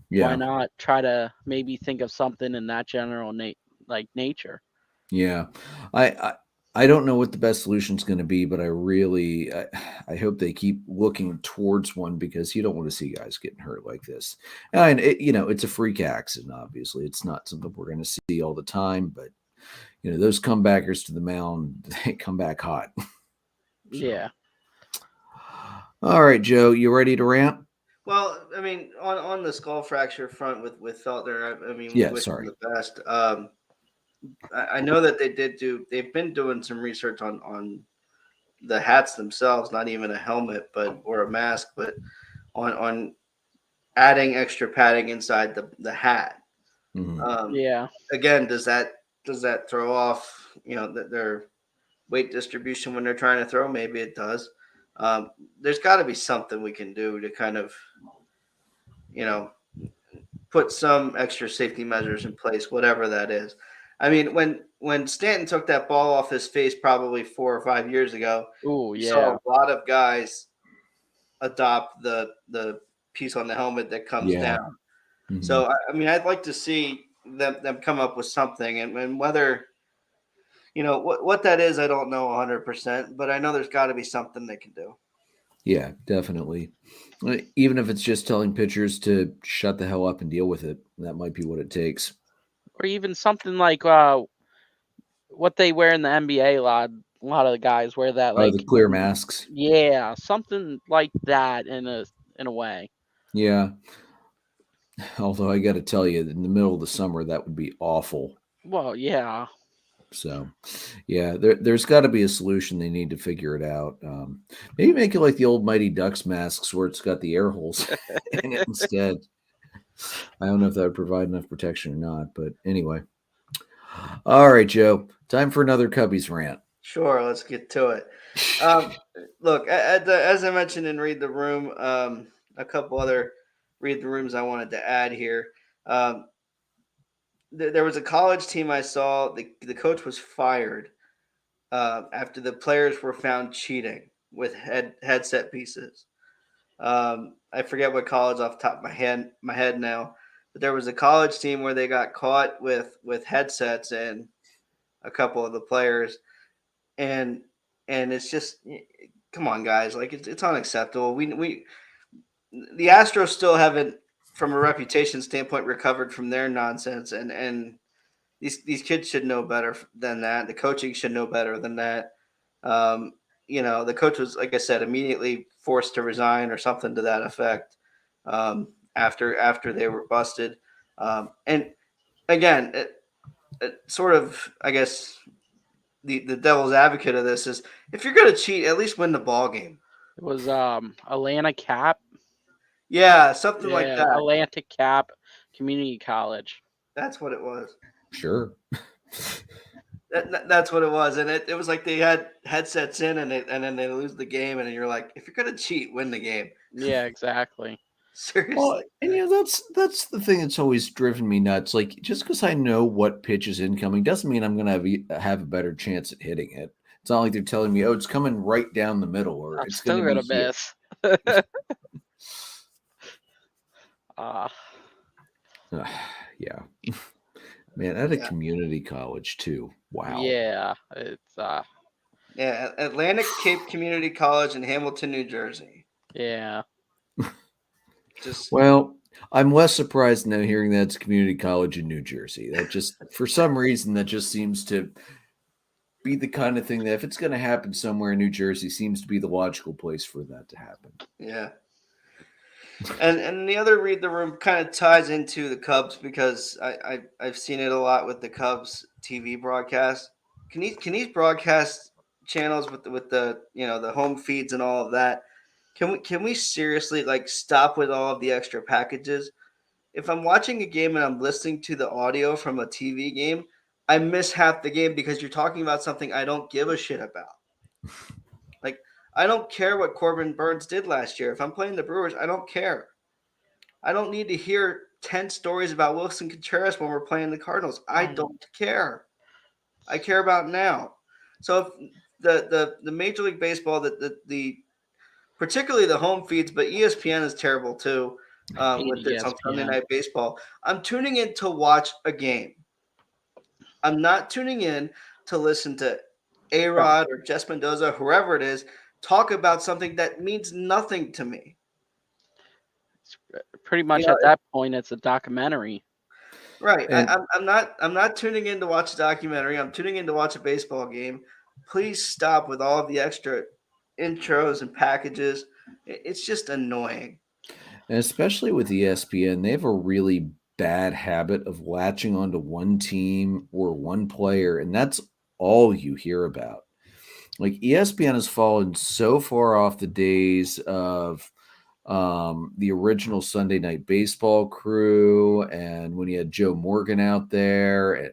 Yeah. Why not try to maybe think of something in that general nature? Yeah. I don't know what the best solution is going to be, but I hope they keep looking towards one because you don't want to see guys getting hurt like this. And it's a freak accident, obviously. It's not something we're going to see all the time, but those comebackers to the mound, they come back hot. So. Yeah. All right, Joe, you ready to rant? Well, I mean, on the skull fracture front with Feltner, I mean, we wish him the best. I know that they've been doing some research on the hats themselves, not even a helmet, or a mask, but on adding extra padding inside the hat. Mm-hmm. Yeah. Again, does that throw off their weight distribution when they're trying to throw? Maybe it does. There's got to be something we can do to kind of put some extra safety measures in place, whatever that is. I mean, when Stanton took that ball off his face probably 4 or 5 years ago, you saw a lot of guys adopt the piece on the helmet that comes down. Mm-hmm. So, I mean, I'd like to see them come up with something, and whether what that is, I don't know 100%, but I know there's got to be something they can do. Yeah, definitely. Even if it's just telling pitchers to shut the hell up and deal with it, that might be what it takes. Or even something like what they wear in the NBA. A lot of the guys wear that, like the clear masks. Yeah, something like that in a way. Yeah. Although I got to tell you, in the middle of the summer, that would be awful. Well, yeah. So, yeah, there's got to be a solution. They need to figure it out. Maybe make it like the old Mighty Ducks masks where it's got the air holes in it instead. I don't know if that would provide enough protection or not, but anyway. All right, Joe, time for another Cubbies rant. Sure, let's get to it. Look, as I mentioned in Read the Room, a couple other Read the Rooms I wanted to add here. There was a college team I saw. The coach was fired after the players were found cheating with headset pieces. I forget what college off the top of my head now, but there was a college team where they got caught with headsets and a couple of the players, and it's just, come on, guys, like it's unacceptable. We the Astros still haven't, from a reputation standpoint, recovered from their nonsense, and these kids should know better than that. The coaching should know better than that. The coach was, like I said, immediately forced to resign or something to that effect after they were busted. And again, it sort of, I guess, the devil's advocate of this is, if you're going to cheat, at least win the ball game. It was Atlanta Cap. Yeah, something like that. Atlantic Cap Community College. That's what it was. Sure. That's what it was, and it was like they had headsets in, and then they lose the game, and you're like, if you're gonna cheat, win the game. Yeah, exactly. Seriously. Well, and that's the thing that's always driven me nuts. Like, just because I know what pitch is incoming doesn't mean I'm gonna have a better chance at hitting it. It's not like they're telling me, oh, it's coming right down the middle, or it's still gonna miss. Yeah. Man, at a community college too. Wow. Yeah, it's Atlantic Cape Community College in Hamilton, New Jersey. Yeah. Well, I'm less surprised now hearing that it's community college in New Jersey. That just, for some reason, that just seems to be the kind of thing that, if it's going to happen somewhere in New Jersey, seems to be the logical place for that to happen. Yeah. And the other Read the Room kind of ties into the Cubs, because I've seen it a lot with the Cubs TV broadcast. Can these broadcast channels with the the home feeds and all of that, can we seriously, like, stop with all of the extra packages? If I'm watching a game and I'm listening to the audio from a TV game, I miss half the game because you're talking about something I don't give a shit about. Like, I don't care what Corbin Burns did last year. If I'm playing the Brewers, I don't care. I don't need to hear 10 stories about Wilson Contreras when we're playing the Cardinals. I don't care. I care about now. So if the Major League Baseball, the particularly the home feeds, but ESPN is terrible too with this on Sunday Night Baseball. I'm tuning in to watch a game. I'm not tuning in to listen to A-Rod or Jess Mendoza, whoever it is, talk about something that means nothing to me. Pretty much at that point, it's a documentary. Right. And I'm not tuning in to watch a documentary. I'm tuning in to watch a baseball game. Please stop with all of the extra intros and packages. It's just annoying. And especially with ESPN, they have a really bad habit of latching onto one team or one player, and that's all you hear about. Like ESPN has fallen so far off the days of the original Sunday Night Baseball crew, and when you had Joe Morgan out there.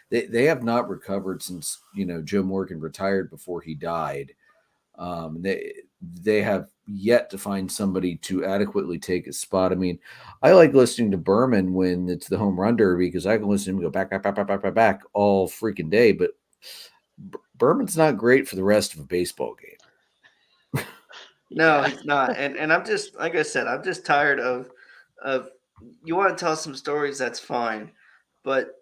They have not recovered since Joe Morgan retired before he died. They have yet to find somebody to adequately take his spot. I mean, I like listening to Berman when it's the home run derby because I can listen to him go back all freaking day. But Berman's not great for the rest of a baseball game. No, he's not. And I'm just like I said, I'm just tired of you want to tell some stories, that's fine, but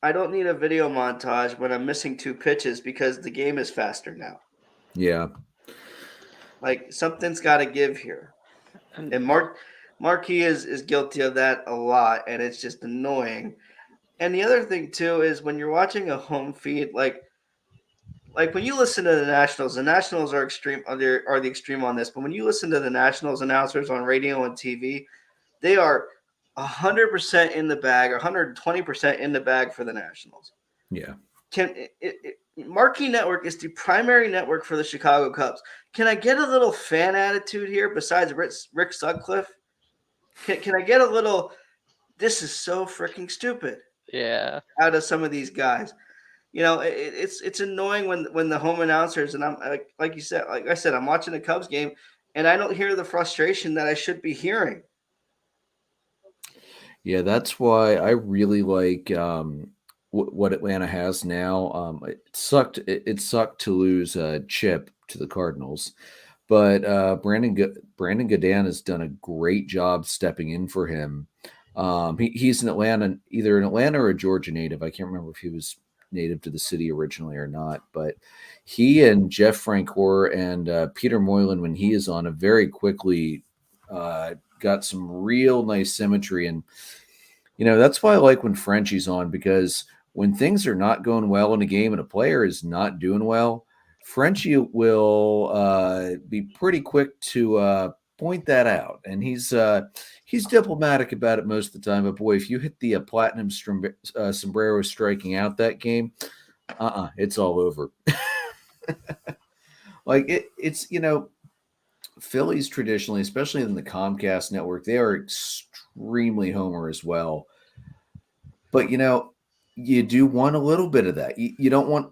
I don't need a video montage when I'm missing two pitches because the game is faster now. Yeah. Like something's got to give here. And Marquis is guilty of that a lot, and it's just annoying. And the other thing too is when you're watching a home feed, like when you listen to the Nationals are extreme are the extreme on this. But when you listen to the Nationals announcers on radio and TV, they are 100% in the bag, 120% in the bag for the Nationals. Yeah. Marquee Network is the primary network for the Chicago Cubs. Can I get a little fan attitude here besides Rick Sutcliffe? Can I get a little, this is so freaking stupid Yeah. out of some of these guys? It's annoying when the home announcers, and I'm like you said, like I said, I'm watching the Cubs game and I don't hear the frustration that I should be hearing. Yeah, that's why I really like what Atlanta has now. It sucked to lose Chip to the Cardinals, but Brandon Gadan has done a great job stepping in for him. He's in Atlanta, either an Atlanta or a Georgia native. I can't remember if he was native to the city originally or not, but he and Jeff Francoeur and Peter Moylan, when he is on, have very quickly got some real nice symmetry. And that's why I like when Frenchie's on, because when things are not going well in a game and a player is not doing well, Frenchie will be pretty quick to point that out, and he's diplomatic about it most of the time. But boy, if you hit the platinum sombrero striking out that game, it's all over. Like it's Phillies traditionally, especially in the Comcast network, they are extremely homer as well. But you do want a little bit of that. You don't want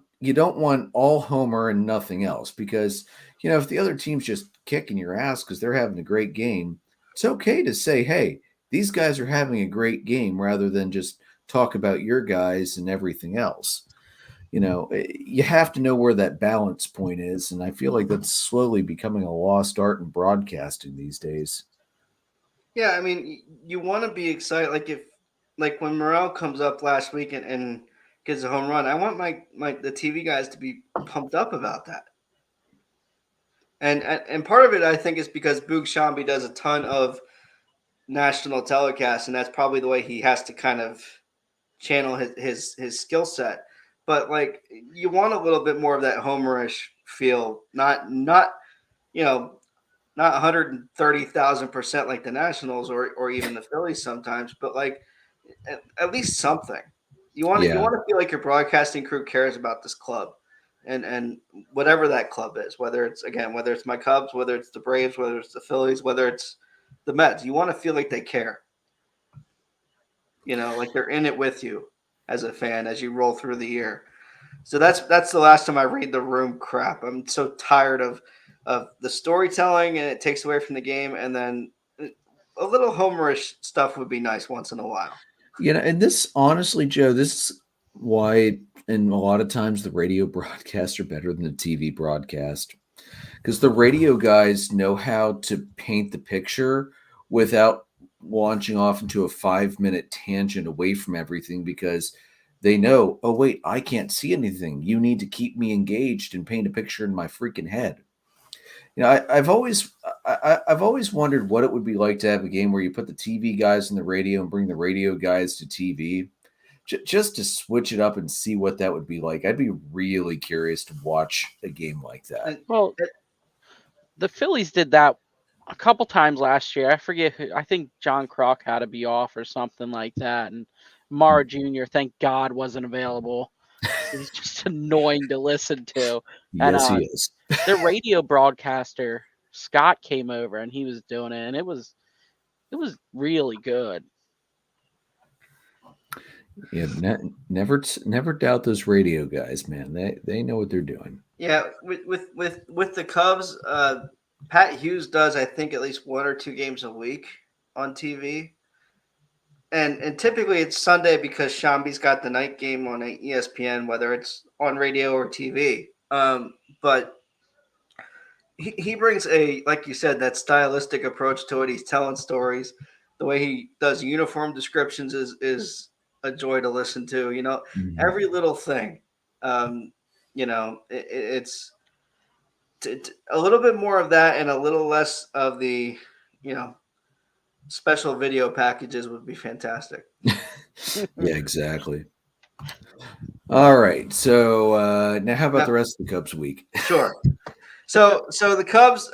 all homer and nothing else, because if the other team's just kicking your ass because they're having a great game, it's okay to say, hey, these guys are having a great game, rather than just talk about your guys and everything else. You have to know where that balance point is, and I feel like that's slowly becoming a lost art in broadcasting these days. Yeah, I mean, you want to be excited. Like when Morel comes up last week and gets a home run, I want the TV guys to be pumped up about that. And part of it, I think, is because Boog Shambi does a ton of national telecasts, and that's probably the way he has to kind of channel his skill set. But like, you want a little bit more of that homerish feel, not 130,000% like the Nationals or even the Phillies sometimes, but like at least something. You want to feel like your broadcasting crew cares about this club, and whatever that club is, whether it's my Cubs, whether it's the Braves, whether it's the Phillies, whether it's the Mets. You want to feel like they care. Like they're in it with you as a fan as you roll through the year. So that's the last time I read the room crap. I'm so tired of the storytelling, and it takes away from the game. And then a little homerish stuff would be nice once in a while. And this, honestly, Joe, this is why, and a lot of times the radio broadcasts are better than the TV broadcast, because the radio guys know how to paint the picture without launching off into a 5-minute tangent away from everything, because they know, oh, wait, I can't see anything. You need to keep me engaged and paint a picture in my freaking head. I've always wondered what it would be like to have a game where you put the TV guys on the radio and bring the radio guys to TV, just to switch it up and see what that would be like. I'd be really curious to watch a game like that. Well, the Phillies did that a couple times last year. I forget who. I think John Kruk had to be off or something like that, and Mara Jr. Thank God wasn't available. He's just annoying to listen to. Yes, And he is. the radio broadcaster Scott came over and he was doing it, and it was really good. Yeah, never doubt those radio guys, man. They know what they're doing. Yeah, with the Cubs, Pat Hughes does, I think, at least 1 or 2 games a week on TV. And typically it's Sunday because Shambi's got the night game on ESPN, whether it's on radio or TV. But he brings like you said, that stylistic approach to it. He's telling stories. The way he does uniform descriptions is a joy to listen to. Every little thing. It's a little bit more of that and a little less of the, special video packages would be fantastic. Yeah, exactly. All right. So now how about the rest of the Cubs week? Sure. So the Cubs,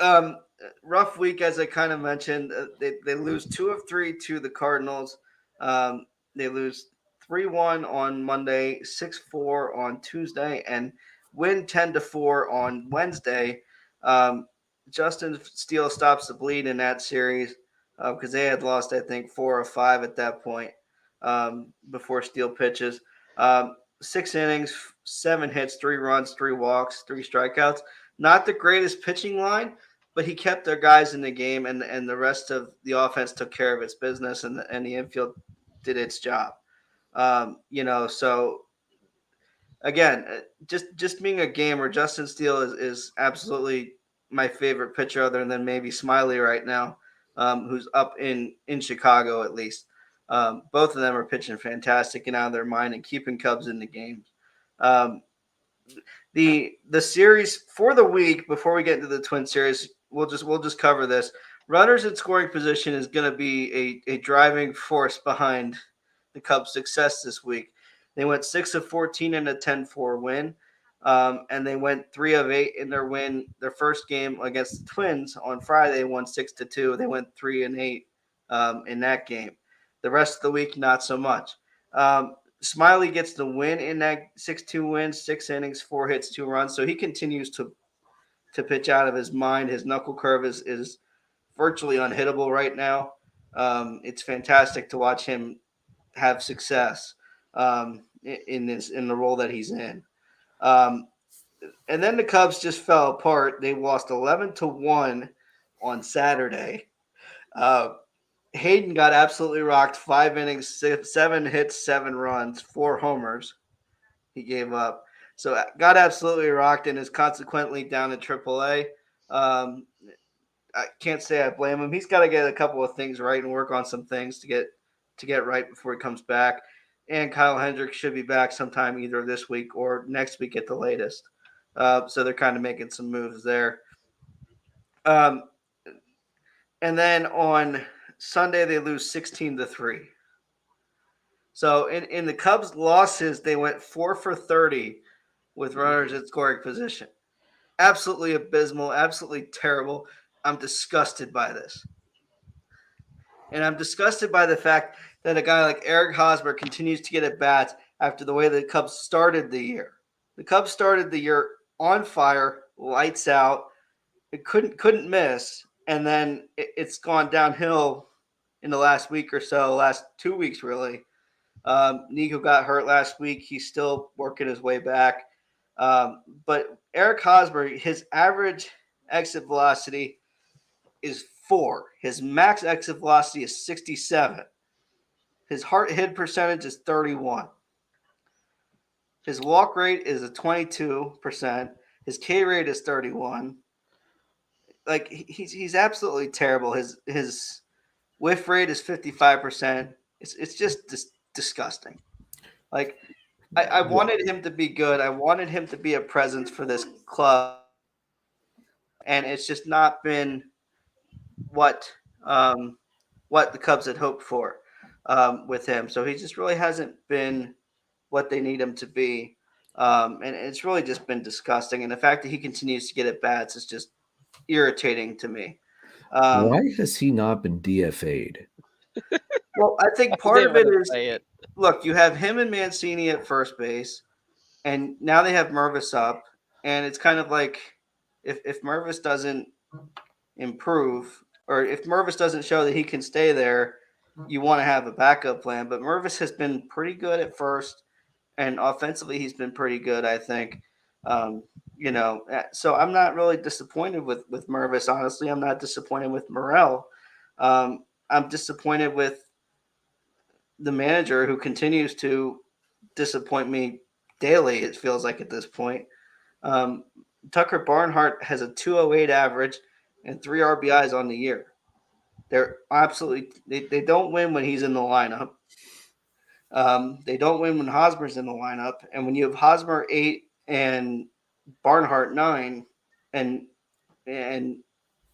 rough week, as I kind of mentioned. They lose 2 of 3 to the Cardinals. They lose 3-1 on Monday, 6-4 on Tuesday, and win 10-4 on Wednesday. Justin Steele stops the bleed in that series because they had lost, I think, 4 or 5 at that point before Steele pitches. 6 innings, 7 hits, 3 runs, 3 walks, 3 strikeouts. Not the greatest pitching line, but he kept their guys in the game, and the rest of the offense took care of its business, and the infield did its job. So again, just being a game where Justin Steele is absolutely my favorite pitcher, other than maybe Smiley right now, who's up in Chicago at least. Both of them are pitching fantastic and out of their mind and keeping Cubs in the games. The series for the week, before we get into the Twin series, we'll just cover this. Runners in scoring position is going to be a driving force behind the Cubs' success this week. They went 6 of 14 in a 10-4 win, and they went 3 of 8 in their win. Their first game against the Twins on Friday, they won 6-2. They went 3 and 8 in that game. The rest of the week, not so much. Smiley gets the win in that 6-2 win, 6 innings, 4 hits, 2 runs. So he continues to pitch out of his mind. His knuckle curve is virtually unhittable right now. It's fantastic to watch him have success in the role that he's in. And then the Cubs just fell apart. They lost 11-1 on Saturday. Hayden got absolutely rocked. 5 innings, 7 hits, 7 runs, 4 homers. He gave up. So got absolutely rocked and is consequently down in AAA. I can't say I blame him. He's got to get a couple of things right and work on some things to get right before he comes back. And Kyle Hendricks should be back sometime either this week or next week at the latest. So they're kind of making some moves there. And then on Sunday, they lose 16-3. So in the Cubs' losses, they went 4 for 30 with runners at scoring position. Absolutely abysmal, absolutely terrible. I'm disgusted by this. And I'm disgusted by the fact that a guy like Eric Hosmer continues to get at bats after the way the Cubs started the year. The Cubs started the year on fire, lights out. It couldn't miss. And then it's gone downhill in the last week or so, last 2 weeks really. Nico got hurt last week. He's still working his way back. But Eric Hosmer, his average exit velocity is 4. His max exit velocity is 67. His hard hit percentage is 31. His walk rate is a 22%. His K rate is 31. Like he's absolutely terrible. His whiff rate is 55%. It's just disgusting. Like I wanted him to be good. I wanted him to be a presence for this club. and it's just not been what the Cubs had hoped for with him. So he just really hasn't been what they need him to be. And it's really just been disgusting. And the fact that he continues to get at bats is just irritating to me. Why has he not been DFA'd? Well, I think I part was of it gonna is, say it. look, you have him and Mancini at first base, and now they have Mervis up, and it's kind of like if Mervis doesn't improve, or if Mervis doesn't show that he can stay there, you want to have a backup plan. But Mervis has been pretty good at first, and offensively he's been pretty good, I think. So I'm not really disappointed with Mervis. Honestly, I'm not disappointed with Morel. I'm disappointed with the manager who continues to disappoint me daily. It feels like at this point. Um, Tucker Barnhart has a 208 average and 3 RBIs on the year. They're absolutely they don't win when he's in the lineup. They don't win when Hosmer's in the lineup, and when you have Hosmer 8 and Barnhart 9, and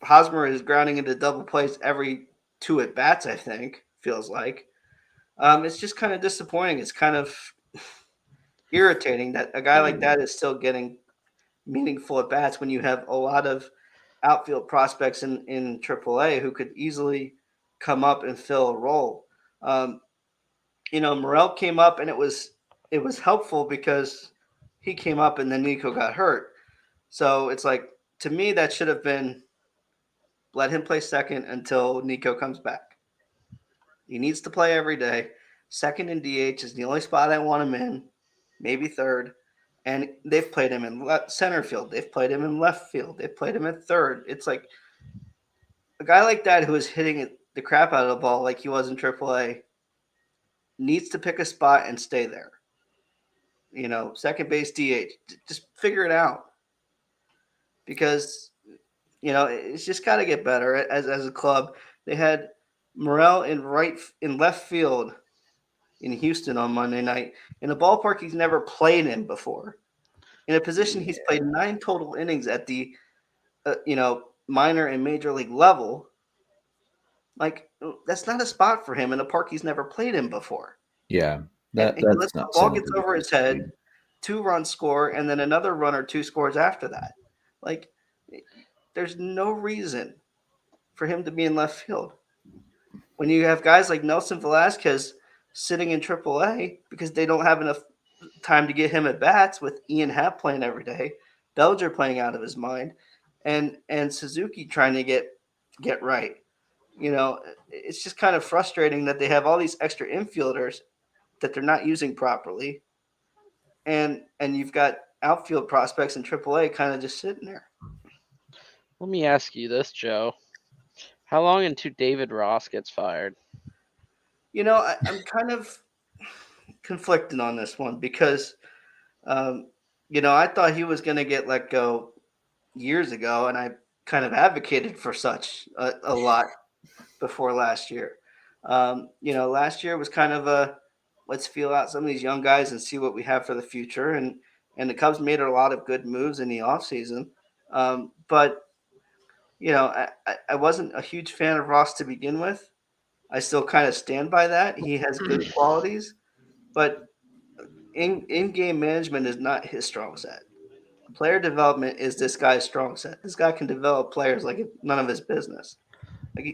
Hosmer is grounding into double plays every 2 at bats, I think feels like. It's just kind of disappointing. It's kind of irritating that a guy like that is still getting meaningful at bats when you have a lot of outfield prospects in AAA who could easily come up and fill a role. Morel came up, and it was helpful because he came up and then Nico got hurt. So it's like, to me, that should have been let him play second until Nico comes back. He needs to play every day. Second in DH is the only spot I want him in, maybe third. And they've played him in center field. They've played him in left field. They've played him at third. It's like a guy like that who is hitting the crap out of the ball like he was in AAA needs to pick a spot and stay there. Second base, DH. Just figure it out. Because, it's just got to get better as a club. They had Morel in left field in Houston on Monday night in a ballpark he's never played in before. In a position he's played 9 total innings at the minor and major league level. Like, that's not a spot for him in a park he's never played in before. Yeah, that's not. The ball gets over his head, 2 runs score, and then another run or 2 scores after that. Like, there's no reason for him to be in left field when you have guys like Nelson Velasquez sitting in AAA because they don't have enough time to get him at bats, with Ian Happ playing every day, Belger playing out of his mind, and Suzuki trying to get right. It's just kind of frustrating that they have all these extra infielders that they're not using properly, and you've got outfield prospects in AAA kind of just sitting there. Let me ask you this, Joe. How long until David Ross gets fired? I'm kind of conflicted on this one because, I thought he was going to get let go years ago, and I kind of advocated for such a lot before last year. Last year was kind of a let's feel out some of these young guys and see what we have for the future. And the Cubs made a lot of good moves in the offseason. But I wasn't a huge fan of Ross to begin with. I still kind of stand by that. He has good qualities, but in-game management is not his strong set. Player development is this guy's strong set. This guy can develop players like it's none of his business.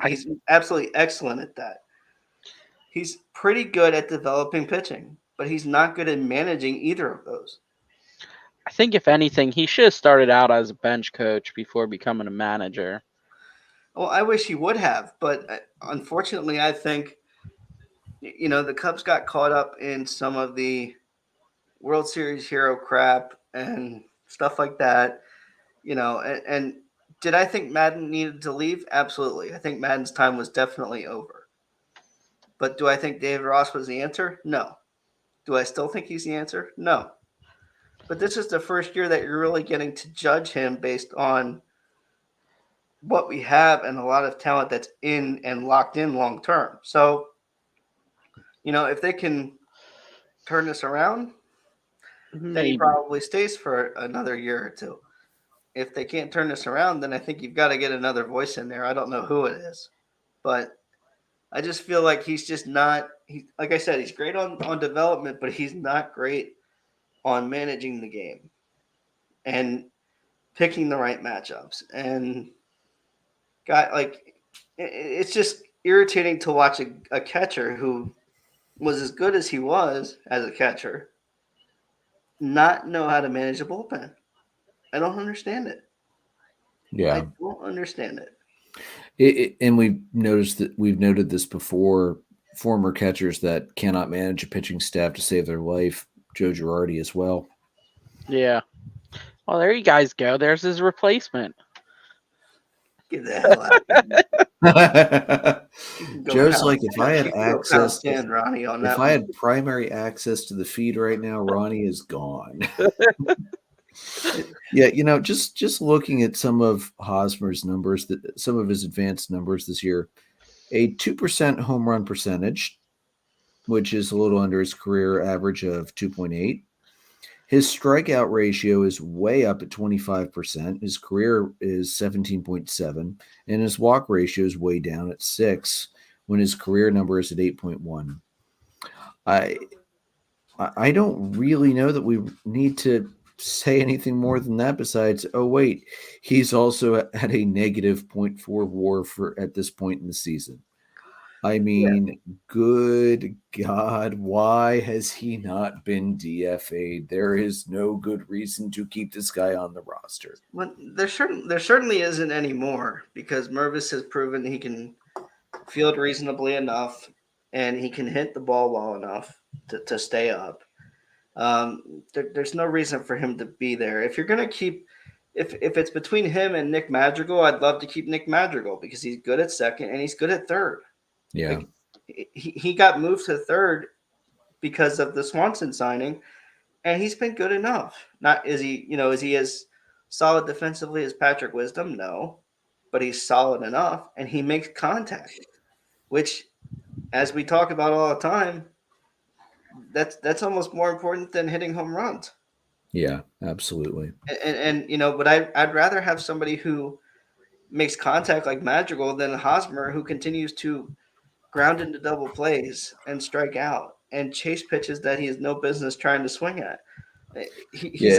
He's absolutely excellent at that. He's pretty good at developing pitching, but he's not good at managing either of those. I think, if anything, he should have started out as a bench coach before becoming a manager. Well, I wish he would have, but unfortunately, I think, the Cubs got caught up in some of the World Series hero crap and stuff like that, and did I think Madden needed to leave? Absolutely. I think Madden's time was definitely over. But do I think David Ross was the answer? No. Do I still think he's the answer? No. But this is the first year that you're really getting to judge him based on what we have and a lot of talent that's in and locked in long term. So, if they can turn this around, then he probably stays for another year or two. if they can't turn this around, then I think you've got to get another voice in there. I don't know who it is, but I just feel like he's just not. Like I said, he's great on development, but he's not great on managing the game and picking the right matchups. And it's just irritating to watch a catcher who was as good as he was as a catcher not know how to manage a bullpen. I don't understand it. Yeah. I don't understand it. And we've noted this before. Former catchers that cannot manage a pitching staff to save their life. Joe Girardi as well. Yeah. Well, there you guys go. There's his replacement. Get the hell out of here. Joe's like, if I had access, Ronnie, on if I had primary access to the feed right now, Ronnie is gone. Yeah, just looking at some of Hosmer's numbers, some of his advanced numbers this year, a 2% home run percentage, which is a little under his career average of 2.8. His strikeout ratio is way up at 25%. His career is 17.7, and his walk ratio is way down at 6, when his career number is at 8.1. I don't really know that we need to say anything more than that besides, oh wait, he's also at a negative 0.4 WAR at this point in the season. I mean, Good God, why has he not been DFA'd? There is no good reason to keep this guy on the roster. Well, there certainly isn't anymore, because Mervis has proven he can field reasonably enough and he can hit the ball well enough to stay up. There's no reason for him to be there. If you're going to keep if it's between him and Nick Madrigal, I'd love to keep Nick Madrigal because he's good at second and he's good at third. Yeah. Like, he got moved to third because of the Swanson signing, and he's been good enough. Is he as solid defensively as Patrick Wisdom? No, but he's solid enough, and he makes contact, which, as we talk about all the time, that's almost more important than hitting home runs. Yeah, absolutely. And but I'd rather have somebody who makes contact like Madrigal than Hosmer, who continues to ground into double plays and strike out and chase pitches that he has no business trying to swing at. He's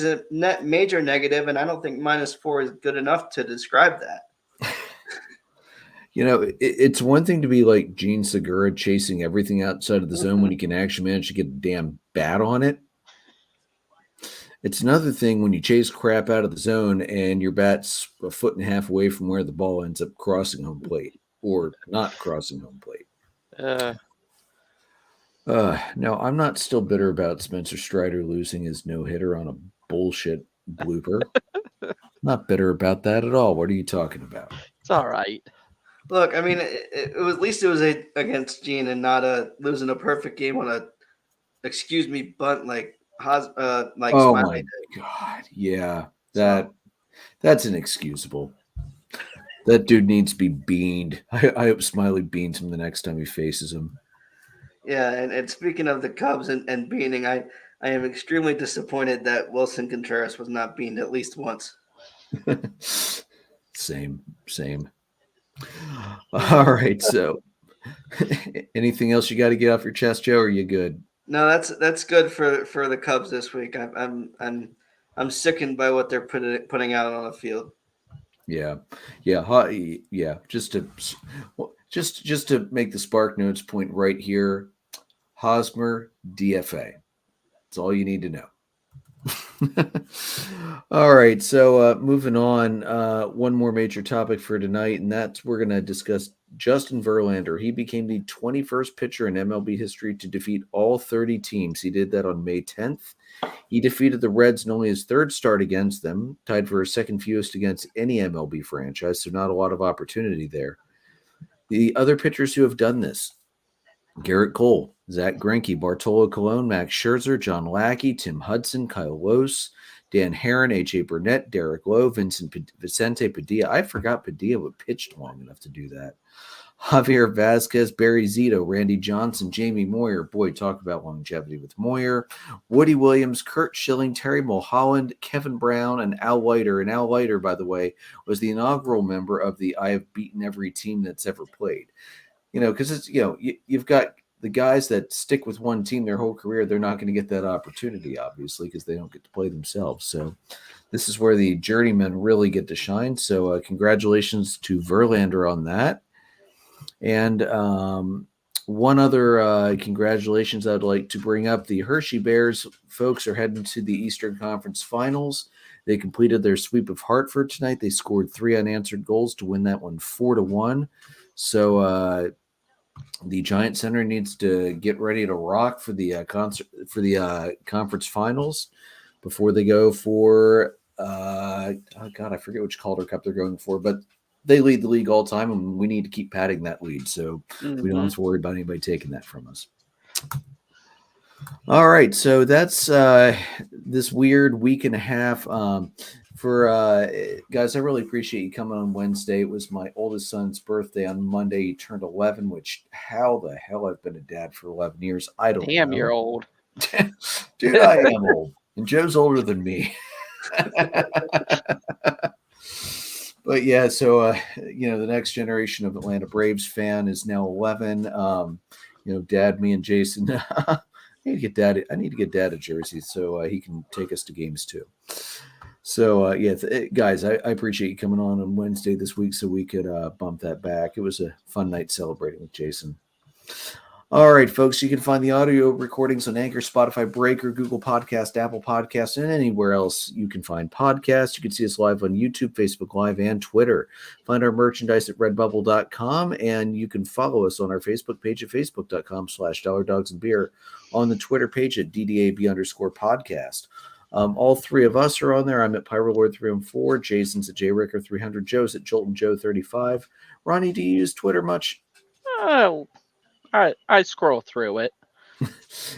a net major negative, and I don't think -4 is good enough to describe that. It's one thing to be like Gene Segura chasing everything outside of the zone when he can actually manage to get a damn bat on it. It's another thing when you chase crap out of the zone and your bat's a foot and a half away from where the ball ends up crossing home plate or not crossing home plate. No, I'm not still bitter about Spencer Strider losing his no-hitter on a bullshit blooper. Not bitter about that at all. What are you talking about? It's all right. Look, I mean, it was at least it was against Gene and not losing a perfect game on a bunt like oh Smiley my did. God, yeah, that's inexcusable. That dude needs to be beaned. I hope Smiley beans him the next time he faces him. Yeah, and speaking of the Cubs and beaning, I am extremely disappointed that Wilson Contreras was not beaned at least once. Same. All right, so anything else you got to get off your chest, Joe? Or are you good? No, that's good for the Cubs this week. I'm sickened by what they're putting out on the field. Yeah. Just to make the Spark Notes point right here, Hosmer DFA. That's all you need to know. All right, so moving on, one more major topic for tonight, and that's we're going to discuss Justin Verlander. He became the 21st pitcher in MLB history to defeat all 30 teams. He did that on May 10th. He defeated the Reds in only his third start against them, tied for his second fewest against any MLB franchise, so not a lot of opportunity there. The other pitchers who have done this: Garrett Cole, Zach Greinke, Bartolo Colon, Max Scherzer, John Lackey, Tim Hudson, Kyle Lose, Dan Herron, A.J. Burnett, Derek Lowe, Vicente Padilla. I forgot Padilla would pitched long enough to do that. Javier Vasquez, Barry Zito, Randy Johnson, Jamie Moyer. Boy, talk about longevity with Moyer. Woody Williams, Kurt Schilling, Terry Mulholland, Kevin Brown, and Al Leiter. And Al Leiter, by the way, was the inaugural member of the I Have Beaten Every Team That's Ever Played. Because it's, you've got the guys that stick with one team their whole career. They're not going to get that opportunity, obviously, because they don't get to play themselves. So this is where the journeymen really get to shine. So congratulations to Verlander on that. And one other congratulations I'd like to bring up. The Hershey Bears folks are heading to the Eastern Conference Finals. They completed their sweep of Hartford tonight. They scored 3 unanswered goals to win that one 4-1. So the Giant Center needs to get ready to rock for the conference finals before they go for I forget which Calder Cup they're going for, but they lead the league all time, and we need to keep padding that lead, so we don't have to worry about anybody taking that from us. All right, so that's this weird week and a half. For guys, I really appreciate you coming on Wednesday. It was my oldest son's birthday on Monday. He turned 11, which how the hell I've been a dad for 11 years. I don't know. Damn, you're old. Dude, I am old. And Joe's older than me. But yeah, so the next generation of Atlanta Braves fan is now 11. Dad, me and Jason, I need to get Dad a jersey so he can take us to games too. So guys, I appreciate you coming on Wednesday this week so we could bump that back. It was a fun night celebrating with Jason. All right, folks, you can find the audio recordings on Anchor, Spotify, Breaker, Google Podcast, Apple Podcasts, and anywhere else you can find podcasts. You can see us live on YouTube, Facebook Live, and Twitter. Find our merchandise at redbubble.com, and you can follow us on our Facebook page at facebook.com/dollardogsandbeer, on the Twitter page at DDAB_podcast. All three of us are on there. I'm at Pyrolord314. Jason's at JRicker300. Joe's at JoltonJoe35. Ronnie, do you use Twitter much? Oh, I scroll through it.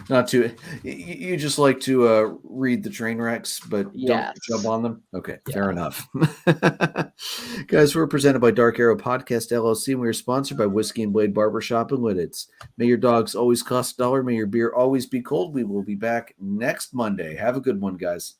Not too. You just like to read the train wrecks, but Yes. don't jump on them? Okay, Yeah. Fair enough. Guys, we're presented by Dark Arrow Podcast, LLC, and we are sponsored by Whiskey and Blade Barbershop in Lidditz. May your dogs always cost $1. May your beer always be cold. We will be back next Monday. Have a good one, guys.